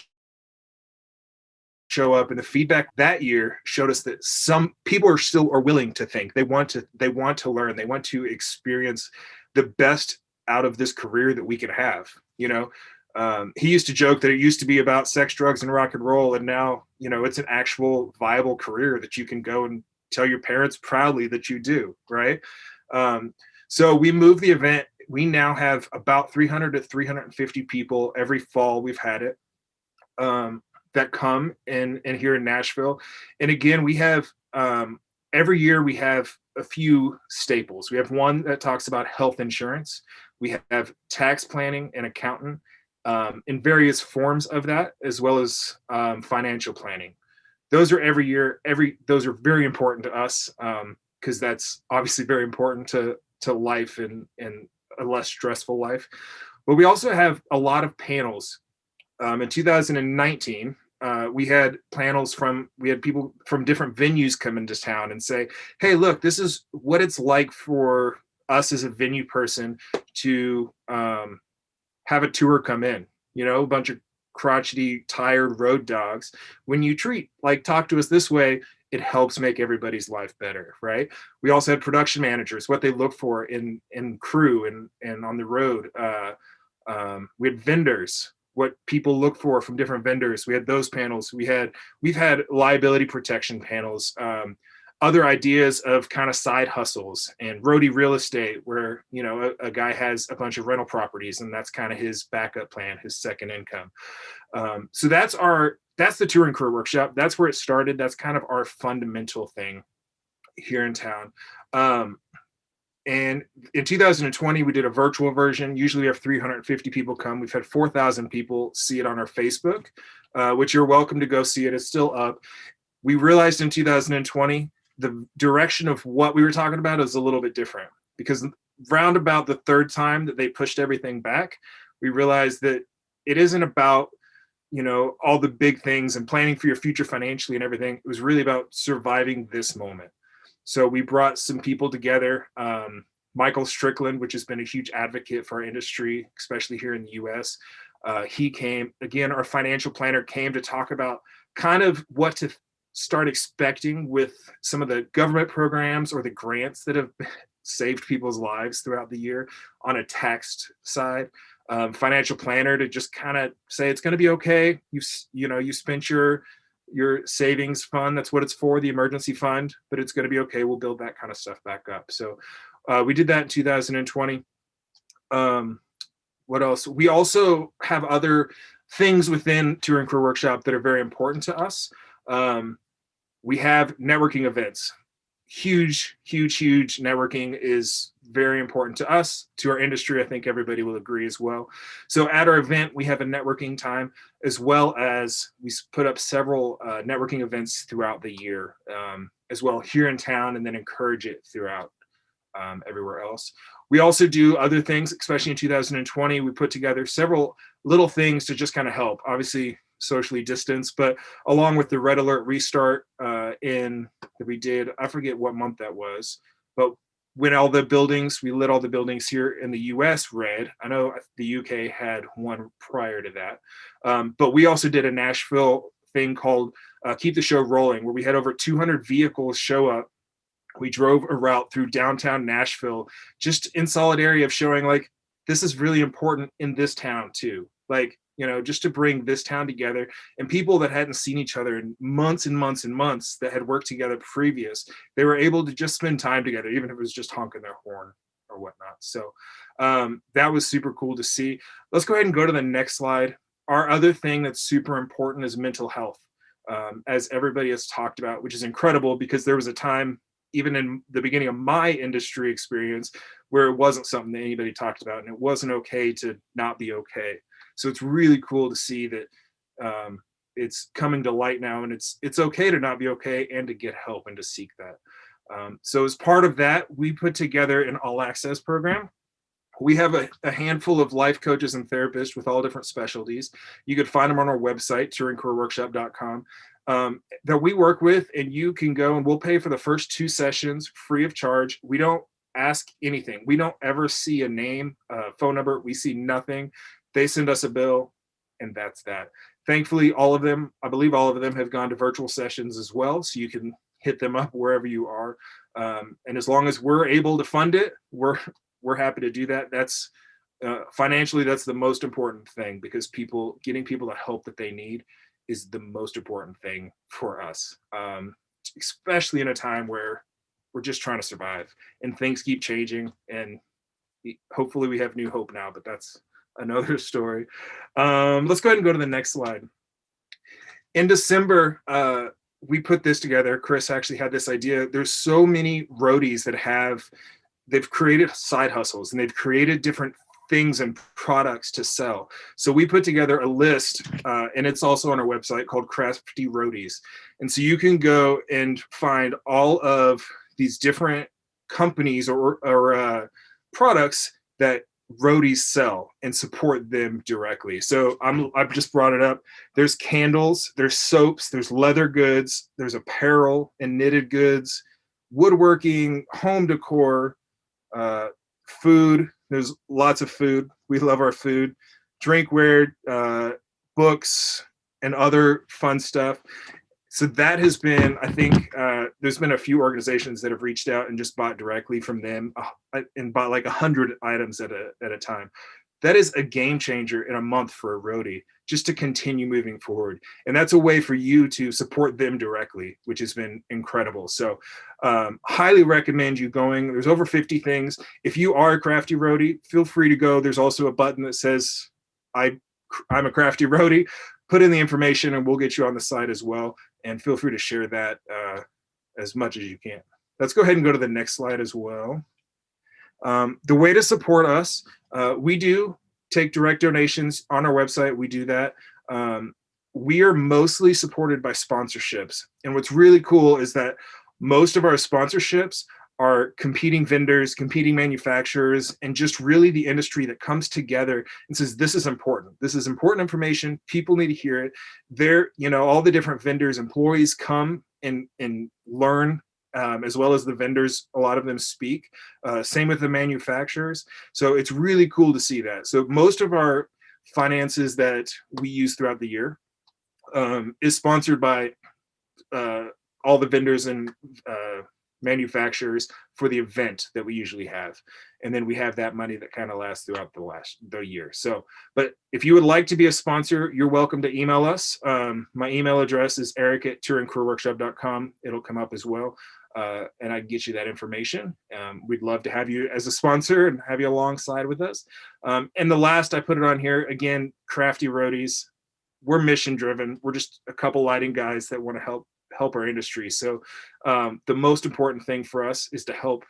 show up, and the feedback that year showed us that some people are willing to think. They want to learn. They want to experience the best out of this career that we can have. You know, he used to joke that it used to be about sex, drugs, and rock and roll, and now, you know, it's an actual viable career that you can go and tell your parents proudly that you do, right? So we moved the event. We now have about 300 to 350 people every fall. We've had it that come and here in Nashville. And again, we have every year we have a few staples. We have one that talks about health insurance. We have tax planning and accountant in various forms of that, as well as financial planning. Those are every year. Those are very important to us because that's obviously very important to life and a less stressful life. But we also have a lot of panels. In 2019, we had people from different venues come into town and say, hey, look, this is what it's like for us as a venue person to have a tour come in, you know, a bunch of crotchety, tired road dogs. When you talk to us this way, it helps make everybody's life better, right? We also had production managers, what they look for in crew and on the road. We had vendors, what people look for from different vendors. We had those panels. We've had liability protection panels, other ideas of kind of side hustles and roadie real estate, where, you know, a guy has a bunch of rental properties and that's kind of his backup plan, his second income. So that's the Touring Career Workshop. That's where it started. That's kind of our fundamental thing here in town. And in 2020, we did a virtual version. Usually we have 350 people come. We've had 4,000 people see it on our Facebook, which you're welcome to go see it. It's still up. We realized in 2020, the direction of what we were talking about is a little bit different, because round about the third time that they pushed everything back, we realized that it isn't about, you know, all the big things and planning for your future financially and everything. It was really about surviving this moment. So we brought some people together. Michael Strickland, which has been a huge advocate for our industry, especially here in the US. He came, again, our financial planner came to talk about kind of what to start expecting with some of the government programs or the grants that have saved people's lives throughout the year on a tax side. Financial planner to just kind of say, it's going to be okay. You spent your savings fund. That's what it's for, the emergency fund, but it's going to be okay. We'll build that kind of stuff back up. So we did that in 2020. What else? We also have other things within Touring Career Workshop that are very important to us. We have networking events. Huge networking is very important to us, to our industry. I think everybody will agree as well. So at our event, we have a networking time, as well as we put up several networking events throughout the year, as well here in town, and then encourage it throughout everywhere else. We also do other things, especially in 2020. We put together several little things to just kind of help, obviously socially distanced, but along with the Red Alert Restart that we did, I forget what month that was, but when we lit all the buildings here in the US red. I know the UK had one prior to that. But we also did a Nashville thing called Keep the Show Rolling, where we had over 200 vehicles show up. We drove a route through downtown Nashville, just in solidarity of showing like, this is really important in this town too. Like, just to bring this town together, and people that hadn't seen each other in months and months and months that had worked together previous, they were able to just spend time together, even if it was just honking their horn or whatnot. So that was super cool to see. Let's go ahead and go to the next slide. Our other thing that's super important is mental health, as everybody has talked about, which is incredible because there was a time, even in the beginning of my industry experience, where it wasn't something that anybody talked about, and it wasn't okay to not be okay. So it's really cool to see that it's coming to light now, and it's okay to not be okay and to get help and to seek that. So as part of that, we put together an all access program. We have a handful of life coaches and therapists with all different specialties. You could find them on our website, touringcareerworkshop.com. That we work with, and you can go, and we'll pay for the first 2 sessions free of charge. We don't ask anything. We don't ever see a name, phone number. We see nothing. They send us a bill, and that's that. Thankfully, I believe all of them have gone to virtual sessions as well, so you can hit them up wherever you are. And as long as we're able to fund it, we're happy to do that. That's financially, that's the most important thing, because getting people the help that they need is the most important thing for us, especially in a time where we're just trying to survive and things keep changing, and hopefully we have new hope now, but that's another story. Let's go ahead and go to the next slide. In December, we put this together. Chris actually had this idea. There's so many roadies that they've created side hustles, and they've created different things and products to sell. So we put together a list, and it's also on our website, called Crafty Roadies. And so you can go and find all of these different companies or products that roadies sell and support them directly. So I've just brought it up. There's candles, there's soaps, there's leather goods, there's apparel and knitted goods, woodworking, home decor, food. There's lots of food. We love our food. Drinkware, books, and other fun stuff. So that has been, I think, there's been a few organizations that have reached out and just bought directly from them and bought like 100 items at a time. That is a game changer in a month for a roadie, just to continue moving forward. And that's a way for you to support them directly, which has been incredible. So highly recommend you going. There's over 50 things. If you are a crafty roadie, feel free to go. There's also a button that says, I'm a crafty roadie. Put in the information and we'll get you on the site as well. And feel free to share that as much as you can. Let's go ahead and go to the next slide as well. The way to support us, we do take direct donations on our website. We do that. We are mostly supported by sponsorships. And what's really cool is that most of our sponsorships are competing vendors, competing manufacturers, and just really the industry that comes together and says, this is important. This is important information. People need to hear it. All the different vendors, employees come and learn, as well as the vendors, a lot of them speak. Same with the manufacturers. So it's really cool to see that. So most of our finances that we use throughout the year is sponsored by all the vendors and manufacturers for the event that we usually have. And then we have that money that kind of lasts throughout the year. So, but if you would like to be a sponsor, you're welcome to email us. My email address is eric@touringcareerworkshop.com. It'll come up as well. And I can get you that information. We'd love to have you as a sponsor and have you alongside with us. And the last, I put it on here again, Crafty Roadies. We're mission driven. We're just a couple lighting guys that want to help our industry. So the most important thing for us is to help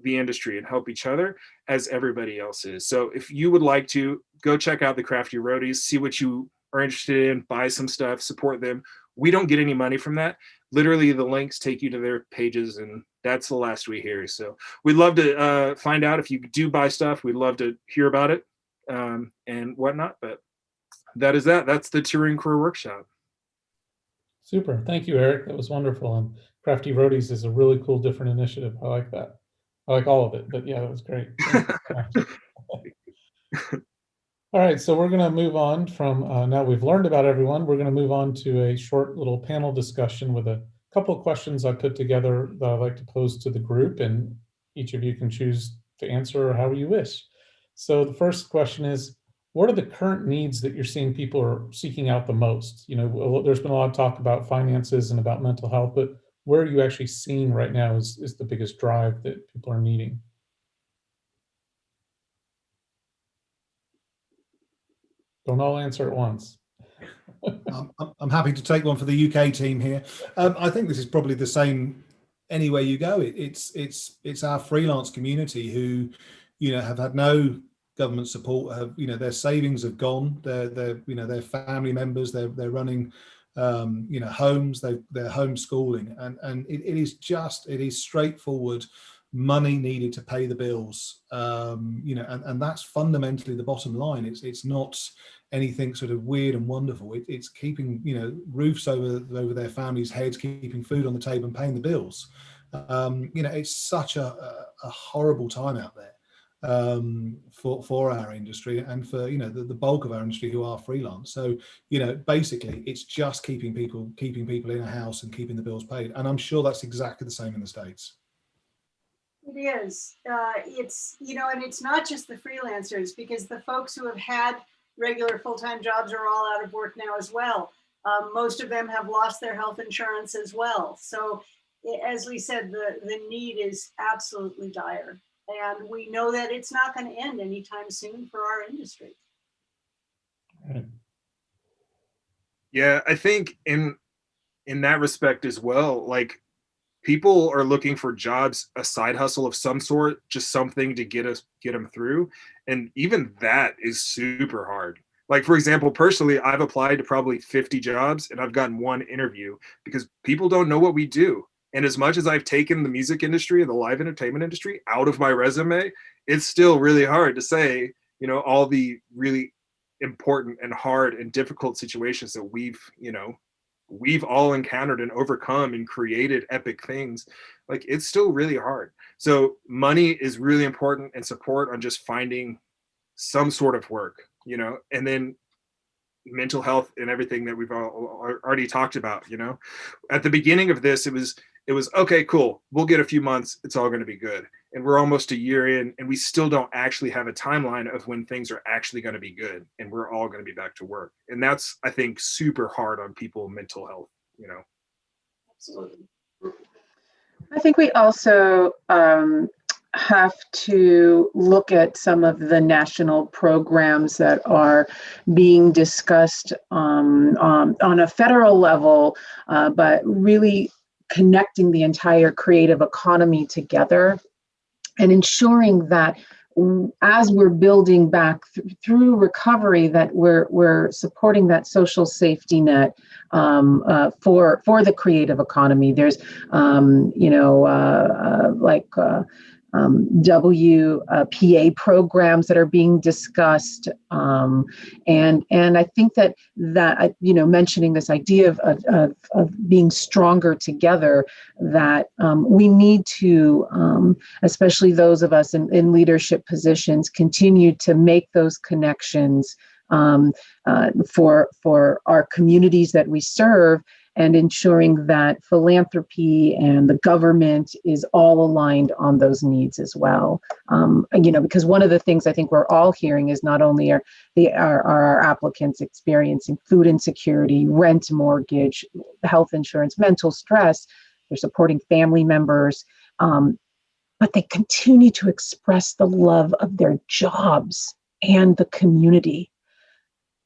the industry and help each other as everybody else is. So if you would like to go check out the Crafty Roadies, see what you are interested in, buy some stuff, support them, We don't get any money from that. Literally, the links take you to their pages, and that's the last we hear. So we'd love to find out if you do buy stuff. We'd love to hear about it and whatnot. But that's the Touring Career Workshop. Super. Thank you, Eric. That was wonderful. And Crafty Roadies is a really cool, different initiative. I like that. I like all of it, but yeah, that was great. All right, so we're going to move on from now we've learned about everyone. We're going to move on to a short little panel discussion with a couple of questions I put together that I'd like to pose to the group, and each of you can choose to answer however you wish. So the first question is, what are the current needs that you're seeing people are seeking out the most? You know, there's been a lot of talk about finances and about mental health, but where are you actually seeing right now is the biggest drive that people are needing? Don't all answer at once. I'm happy to take one for the UK team here. I think this is probably the same anywhere you go. It's our freelance community who, you know, have had no government support. Have, you know, their savings have gone. Their family members. They're running, you know, homes. They're homeschooling, and it is straightforward money needed to pay the bills. You know, and that's fundamentally the bottom line. It's not anything sort of weird and wonderful. It's keeping, you know, roofs over their families' heads, keeping food on the table, and paying the bills. You know, it's such a horrible time out there for our industry, and for, you know, the bulk of our industry who are freelance. So, you know, basically it's just keeping people in a house and keeping the bills paid. And I'm sure that's exactly the same in the States. It is. It's, you know, and it's not just the freelancers, because the folks who have had regular full-time jobs are all out of work now as well. Most of them have lost their health insurance as well. So as we said, the need is absolutely dire. And we know that it's not going to end anytime soon for our industry. Right. Yeah, I think in that respect as well, like, people are looking for jobs, a side hustle of some sort, just something to get them through. And even that is super hard. Like, for example, personally, I've applied to probably 50 jobs and I've gotten one interview because people don't know what we do. And as much as I've taken the music industry and the live entertainment industry out of my resume, it's still really hard to say, you know, all the really important and hard and difficult situations that we've all encountered and overcome and created epic things. Like, it's still really hard. So money is really important, and support on just finding some sort of work, you know, and then mental health and everything that we've already talked about. You know, at the beginning of this, it was okay, cool, we'll get a few months, it's all going to be good. And we're almost a year in, and we still don't actually have a timeline of when things are actually going to be good and we're all going to be back to work. And that's, I think, super hard on people, mental health, you know. Absolutely. I think we also have to look at some of the national programs that are being discussed on a federal level, but really connecting the entire creative economy together and ensuring that as we're building back through recovery, that we're supporting that social safety net for the creative economy. There's WPA programs that are being discussed, and I think that mentioning this idea of being stronger together, that we need to, especially those of us in leadership positions, continue to make those connections for our communities that we serve, and ensuring that philanthropy and the government is all aligned on those needs as well. Because one of the things I think we're all hearing is not only are our applicants experiencing food insecurity, rent, mortgage, health insurance, mental stress, they're supporting family members, but they continue to express the love of their jobs and the community,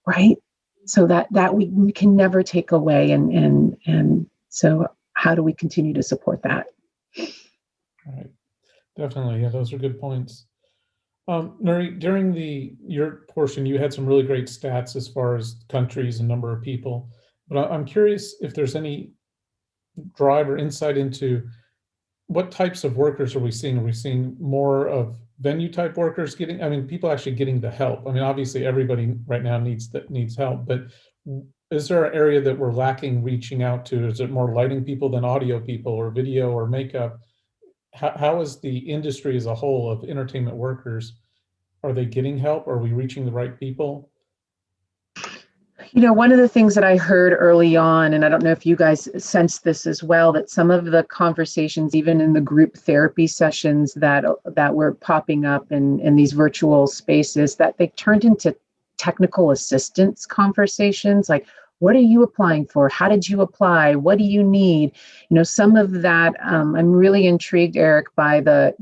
right? So that we can never take away, and so how do we continue to support that? All right, definitely, yeah, those are good points. Nuri, during your portion, you had some really great stats as far as countries and number of people, But I'm curious if there's any drive or insight into what types of workers are we seeing? Are we seeing more of venue type workers getting, I mean, people actually getting the help? I mean, obviously everybody right now needs help, but is there an area that we're lacking reaching out to? Is it more lighting people than audio people or video or makeup? How is the industry as a whole of entertainment workers? Are they getting help? Are we reaching the right people? You know, one of the things that I heard early on, and I don't know if you guys sensed this as well, that some of the conversations, even in the group therapy sessions that were popping up in these virtual spaces, that they turned into technical assistance conversations, like, what are you applying for? How did you apply? What do you need? You know, some of that, I'm really intrigued, Eric, by the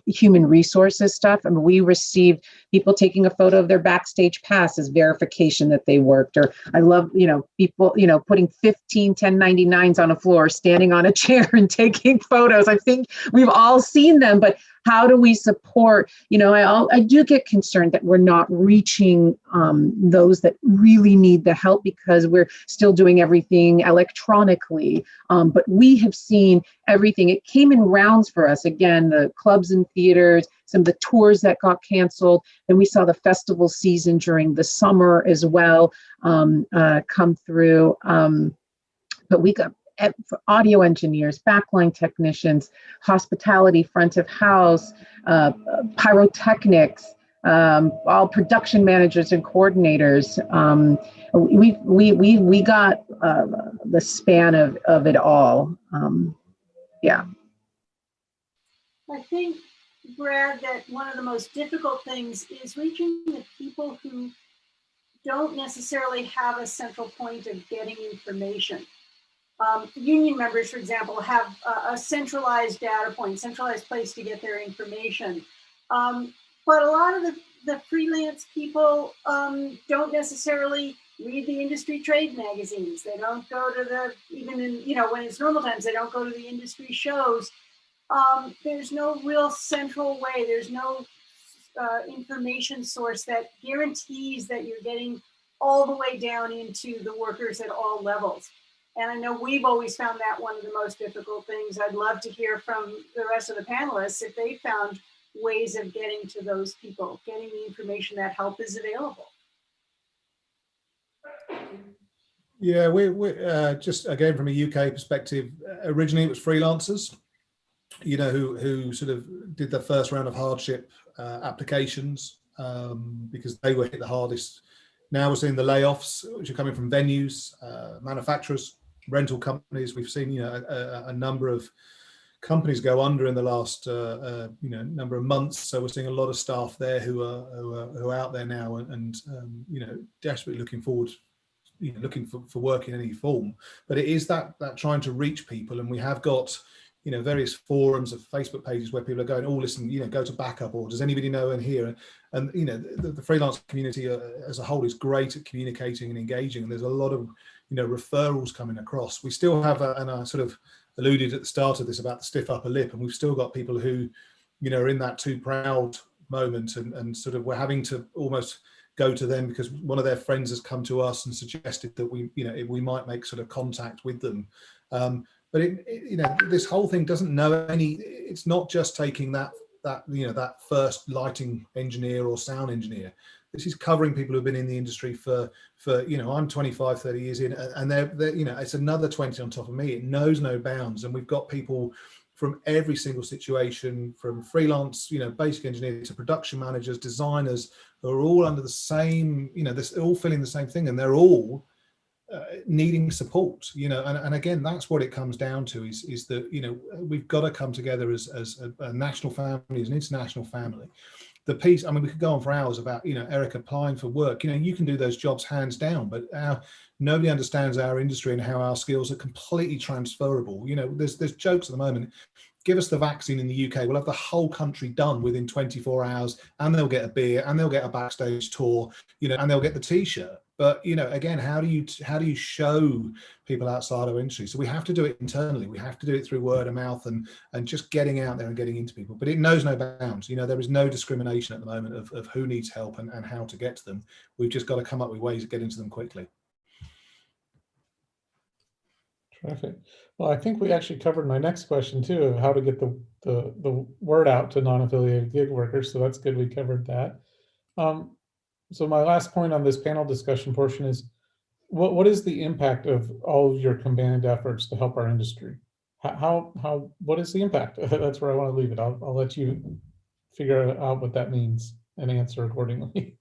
human resources stuff. I mean, we received people taking a photo of their backstage pass as verification that they worked. Or I love, you know, people, you know, putting 15 1099s on a floor, standing on a chair and taking photos. I think we've all seen them, but how do we support, you know, I do get concerned that we're not reaching those that really need the help because we're still doing everything electronically. But we have seen everything. It came in rounds for us. Again, the clubs and theaters, some of the tours that got canceled. Then we saw the festival season during the summer as well come through. But we got audio engineers, backline technicians, hospitality, front of house, pyrotechnics, all production managers and coordinators. We got the span of it all. Yeah. I think, Brad, that one of the most difficult things is reaching the people who don't necessarily have a central point of getting information. Union members, for example, have a centralized data point, centralized place to get their information. But a lot of the freelance people don't necessarily read the industry trade magazines. They don't go to the, even in, you know, when it's normal times, they don't go to the industry shows. There's no real central way. There's no information source that guarantees that you're getting all the way down into the workers at all levels. And I know we've always found that one of the most difficult things. I'd love to hear from the rest of the panelists if they found ways of getting to those people, getting the information that help is available. Yeah, we just again from a UK perspective, originally it was freelancers, you know, who sort of did the first round of hardship applications because they were hit the hardest. Now we're seeing the layoffs, which are coming from venues, manufacturers, rental companies. We've seen, you know, a number of companies go under in the last, you know, number of months. So we're seeing a lot of staff there who are out there now and you know, desperately looking forward, you know, looking for work in any form. But it is that trying to reach people, and we have got, you know, various forums of Facebook pages where people are going, oh, listen, you know, go to backup, or does anybody know in here? And you know, the freelance community as a whole is great at communicating and engaging, and there's a lot of, you know, referrals coming across. We still have, and I sort of alluded at the start of this about the stiff upper lip, and we've still got people who, you know, are in that too proud moment, and sort of we're having to almost go to them because one of their friends has come to us and suggested that we, you know, we might make sort of contact with them. But you know, this whole thing doesn't know any. It's not just taking that you know, that first lighting engineer or sound engineer. This is covering people who've been in the industry for you know, I'm 25, 30 years in, and they're you know, it's another 20 on top of me. It knows no bounds, and we've got people from every single situation, from freelance, you know, basic engineers to production managers, designers, who are all under the same, you know, they're all feeling the same thing, and they're all needing support, you know, and again, that's what it comes down to is that, you know, we've got to come together as a national family, as an international family. The piece, I mean, we could go on for hours about, you know, Erik applying for work. You know, you can do those jobs hands down, but nobody understands our industry and how our skills are completely transferable. You know, there's jokes at the moment. Give us the vaccine in the UK, we'll have the whole country done within 24 hours, and they'll get a beer, and they'll get a backstage tour, you know, and they'll get the T-shirt. But, you know, again, how do you show people outside our industry? So we have to do it internally. We have to do it through word of mouth and just getting out there and getting into people. But it knows no bounds. You know, there is no discrimination at the moment of who needs help and how to get to them. We've just got to come up with ways of getting to them quickly. Terrific. Well, I think we actually covered my next question too, of how to get the word out to non-affiliated gig workers. So that's good. We covered that. So my last point on this panel discussion portion is, what is the impact of all of your combined efforts to help our industry? What is the impact? That's where I want to leave it. I'll let you figure out what that means and answer accordingly.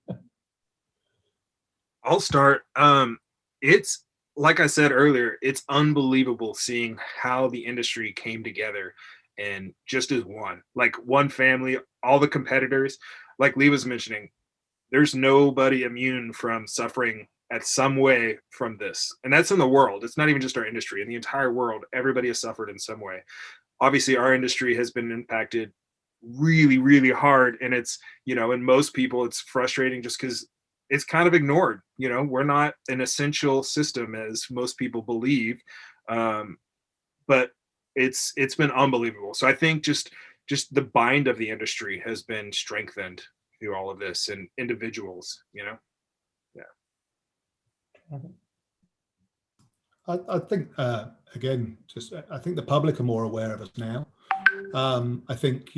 I'll start. It's like I said earlier, it's unbelievable seeing how the industry came together and just as one, like one family, all the competitors, like Lee was mentioning, there's nobody immune from suffering at some way from this. And that's in the world. It's not even just our industry. In the entire world, everybody has suffered in some way. Obviously, our industry has been impacted really, really hard. And it's, in most people, it's frustrating just because it's kind of ignored. We're not an essential system as most people believe. But it's been unbelievable. So I think just the bind of the industry has been strengthened through all of this, and individuals, Yeah. I think, again, I think the public are more aware of us now. I think,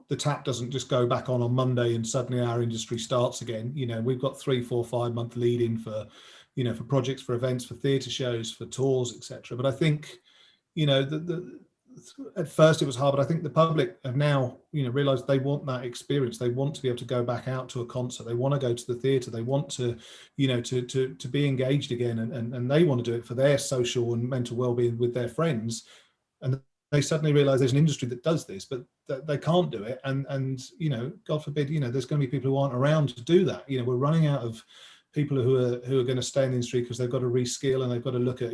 the tap doesn't just go back on Monday and suddenly our industry starts again. We've got 3, 4, 5 month lead in for, for projects, for events, for theatre shows, for tours, etc. But I think, at first it was hard, but I think the public have now, realized they want that experience. They want to be able to go back out to a concert. They want to go to the theatre. They want to, to be engaged again, and they want to do it for their social and mental well-being with their friends. And they suddenly realize there's an industry that does this, but they can't do it. And God forbid, there's going to be people who aren't around to do that. We're running out of people who are going to stay in the industry because they've got to reskill and they've got to look at,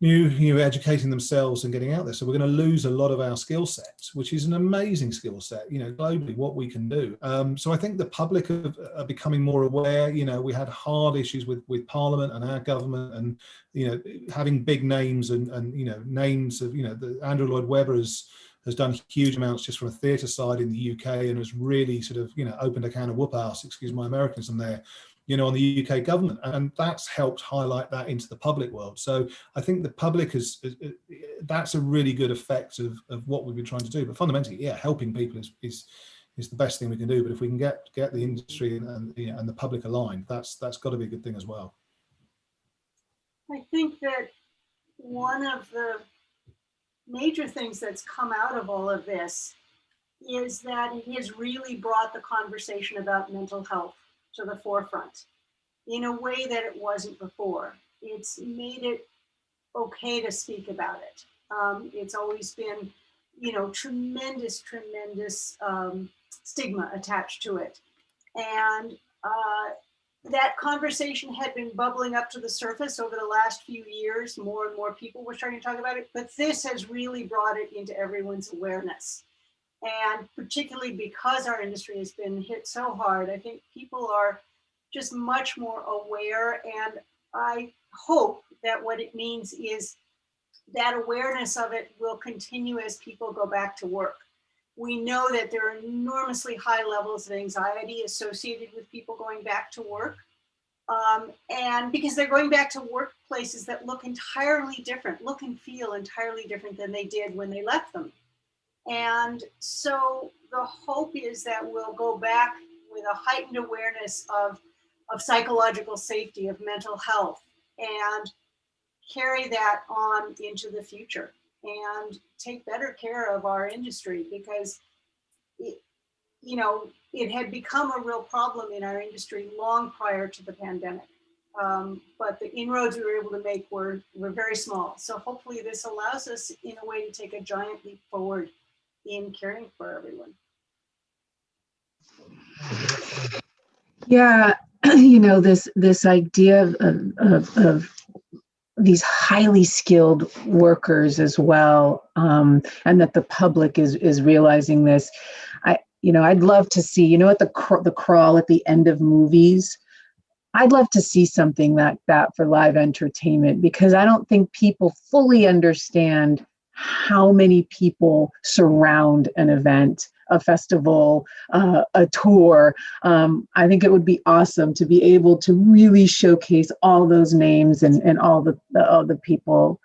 new educating themselves and getting out there. So we're going to lose a lot of our skill sets, which is an amazing skill set, globally, what we can do. So I think the public are becoming more aware. We had hard issues with Parliament and our government, and having big names and names of Andrew Lloyd Webber has done huge amounts just from a theatre side in the UK, and has really sort of opened a can of whoop ass, excuse my Americanism there, on the UK government, and that's helped highlight that into the public world. So I think the public that's a really good effect of what we've been trying to do. But fundamentally, helping people is the best thing we can do. But if we can get the industry and the public aligned, that's got to be a good thing as well. I think that one of the major things that's come out of all of this is that it has really brought the conversation about mental health to the forefront in a way that it wasn't before. It's made it okay to speak about it. It's always been, tremendous stigma attached to it. And that conversation had been bubbling up to the surface over the last few years. More and more people were starting to talk about it, but this has really brought it into everyone's awareness. And particularly because our industry has been hit so hard, I think people are just much more aware. And I hope that what it means is that awareness of it will continue as people go back to work. We know that there are enormously high levels of anxiety associated with people going back to work. And because they're going back to workplaces that look entirely different, look and feel entirely different than they did when they left them. And so the hope is that we'll go back with a heightened awareness of psychological safety, of mental health, and carry that on into the future and take better care of our industry, because it had become a real problem in our industry long prior to the pandemic. But the inroads we were able to make were very small. So hopefully this allows us in a way to take a giant leap forward in caring for everyone. Yeah, this idea of these highly skilled workers as well, and that the public is realizing this. I'd love to see, at the crawl at the end of movies, I'd love to see something like that for live entertainment, because I don't think people fully understand how many people surround an event, a festival, a tour. I think it would be awesome to be able to really showcase all those names and all the people,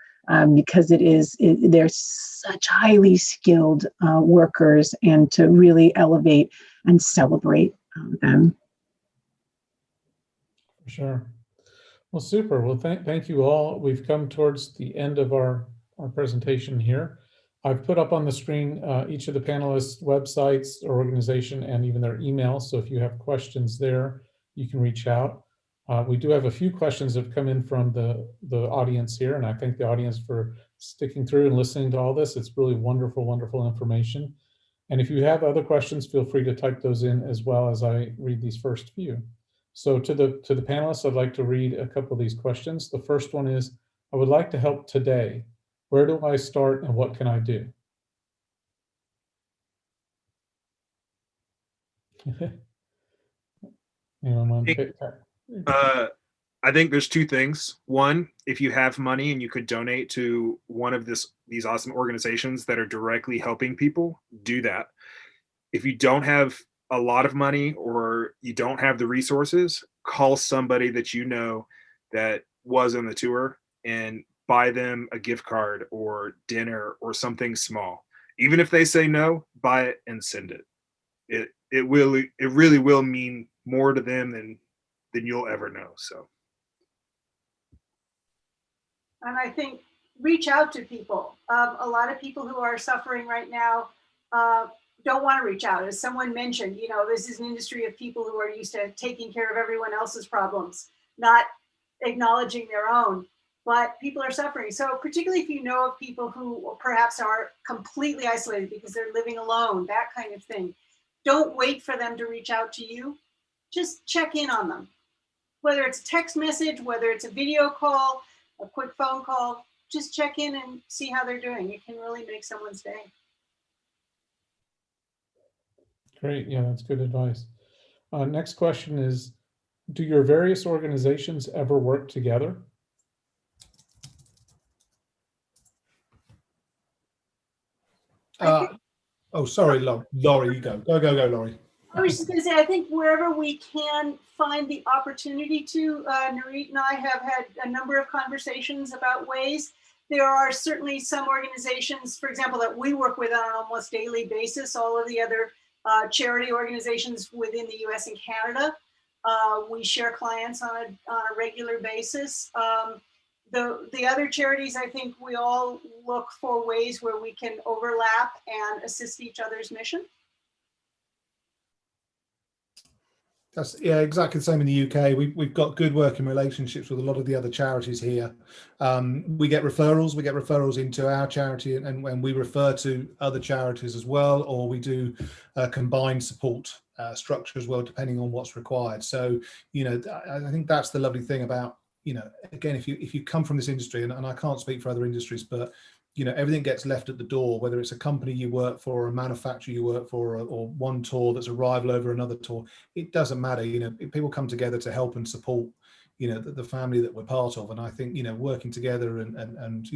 because they're such highly skilled workers, and to really elevate and celebrate them. For sure. Well, super. Well, thank you all. We've come towards the end of our presentation here. I've put up on the screen each of the panelists' websites or organization and even their emails. So if you have questions there, you can reach out. We do have a few questions that have come in from the audience here, and I thank the audience for sticking through and listening to all this. It's really wonderful, wonderful information. And if you have other questions, feel free to type those in as well as I read these first few. So to the panelists, I'd like to read a couple of these questions. The first one is, I would like to help today. Where do I start and what can I do? Anyone want to pick that? I think there's two things. One, if you have money and you could donate to one of these awesome organizations that are directly helping people, do that. If you don't have a lot of money or you don't have the resources, call somebody that you know that was on the tour and buy them a gift card or dinner or something small. Even if they say no, buy it and send it. It really will mean more to them than you'll ever know. So. And I think reach out to people. A lot of people who are suffering right now don't want to reach out. As someone mentioned, this is an industry of people who are used to taking care of everyone else's problems, not acknowledging their own. But people are suffering. So particularly if you know of people who perhaps are completely isolated because they're living alone, that kind of thing, don't wait for them to reach out to you. Just check in on them. Whether it's a text message, whether it's a video call, a quick phone call, just check in and see how they're doing. It can really make someone's day. Great. Yeah, that's good advice. Next question is, do your various organizations ever work together? Sorry, Laurie, you go. Go, Laurie. I was just going to say, I think wherever we can find the opportunity to, Nurit and I have had a number of conversations about ways. There are certainly some organizations, for example, that we work with on an almost daily basis. All of the other charity organizations within the US and Canada, we share clients on a regular basis. The other charities, I think we all look for ways where we can overlap and assist each other's mission. That's exactly the same in the UK. We've got good working relationships with a lot of the other charities here. We get referrals into our charity, and we refer to other charities as well, or we do combined support structure as well, depending on what's required. So, I think that's the lovely thing about, again, if you come from this industry, and I can't speak for other industries, but everything gets left at the door, whether it's a company you work for, or a manufacturer you work for, or one tour that's a rival over another tour. It doesn't matter. People come together to help and support, the family that we're part of. And I think, working together and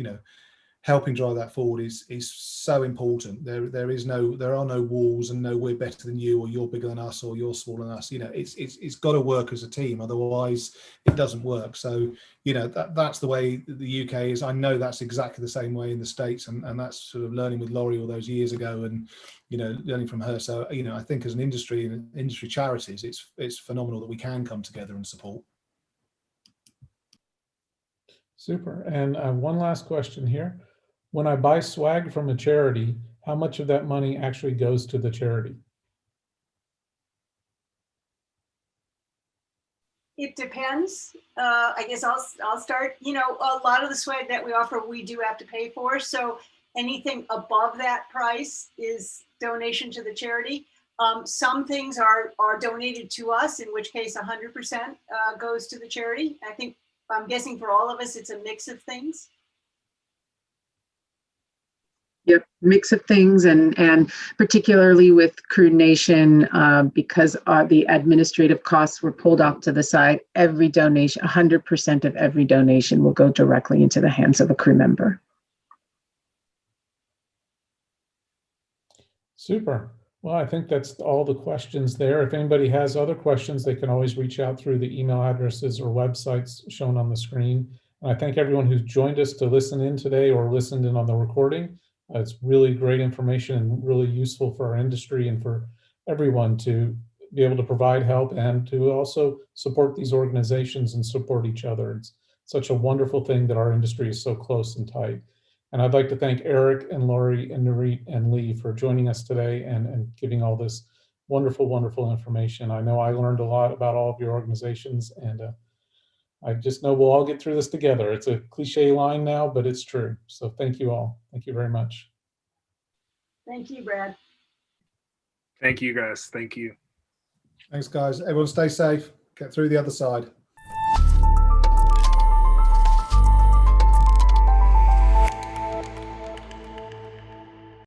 helping drive that forward is so important. There are no walls and no we're better than you, or you're bigger than us, or you're smaller than us. It's got to work as a team, otherwise it doesn't work. So that's the way the UK is. I know that's exactly the same way in the States, and that's sort of learning with Laurie all those years ago, and learning from her. So I think as an industry and industry charities, it's phenomenal that we can come together and support. Super. And one last question here. When I buy swag from a charity, how much of that money actually goes to the charity? It depends. I guess I'll start. A lot of the swag that we offer, we do have to pay for. So anything above that price is donation to the charity. Some things are donated to us, in which case 100% goes to the charity. I'm guessing for all of us, it's a mix of things. Yep, mix of things, and particularly with Crew Nation, because the administrative costs were pulled off to the side, every donation, 100% of every donation will go directly into the hands of a crew member. Super. Well, I think that's all the questions there. If anybody has other questions, they can always reach out through the email addresses or websites shown on the screen. And I thank everyone who's joined us to listen in today or listened in on the recording. It's really great information and really useful for our industry and for everyone to be able to provide help and to also support these organizations and support each other. It's such a wonderful thing that our industry is so close and tight. And I'd like to thank Erik and Lori and Nurit and Lee for joining us today and giving all this wonderful, wonderful information. I know I learned a lot about all of your organizations, and I just know we'll all get through this together. It's a cliche line now, but it's true. So thank you all. Thank you very much. Thank you, Brad. Thank you, guys. Thank you. Thanks, guys. Everyone stay safe. Get through the other side.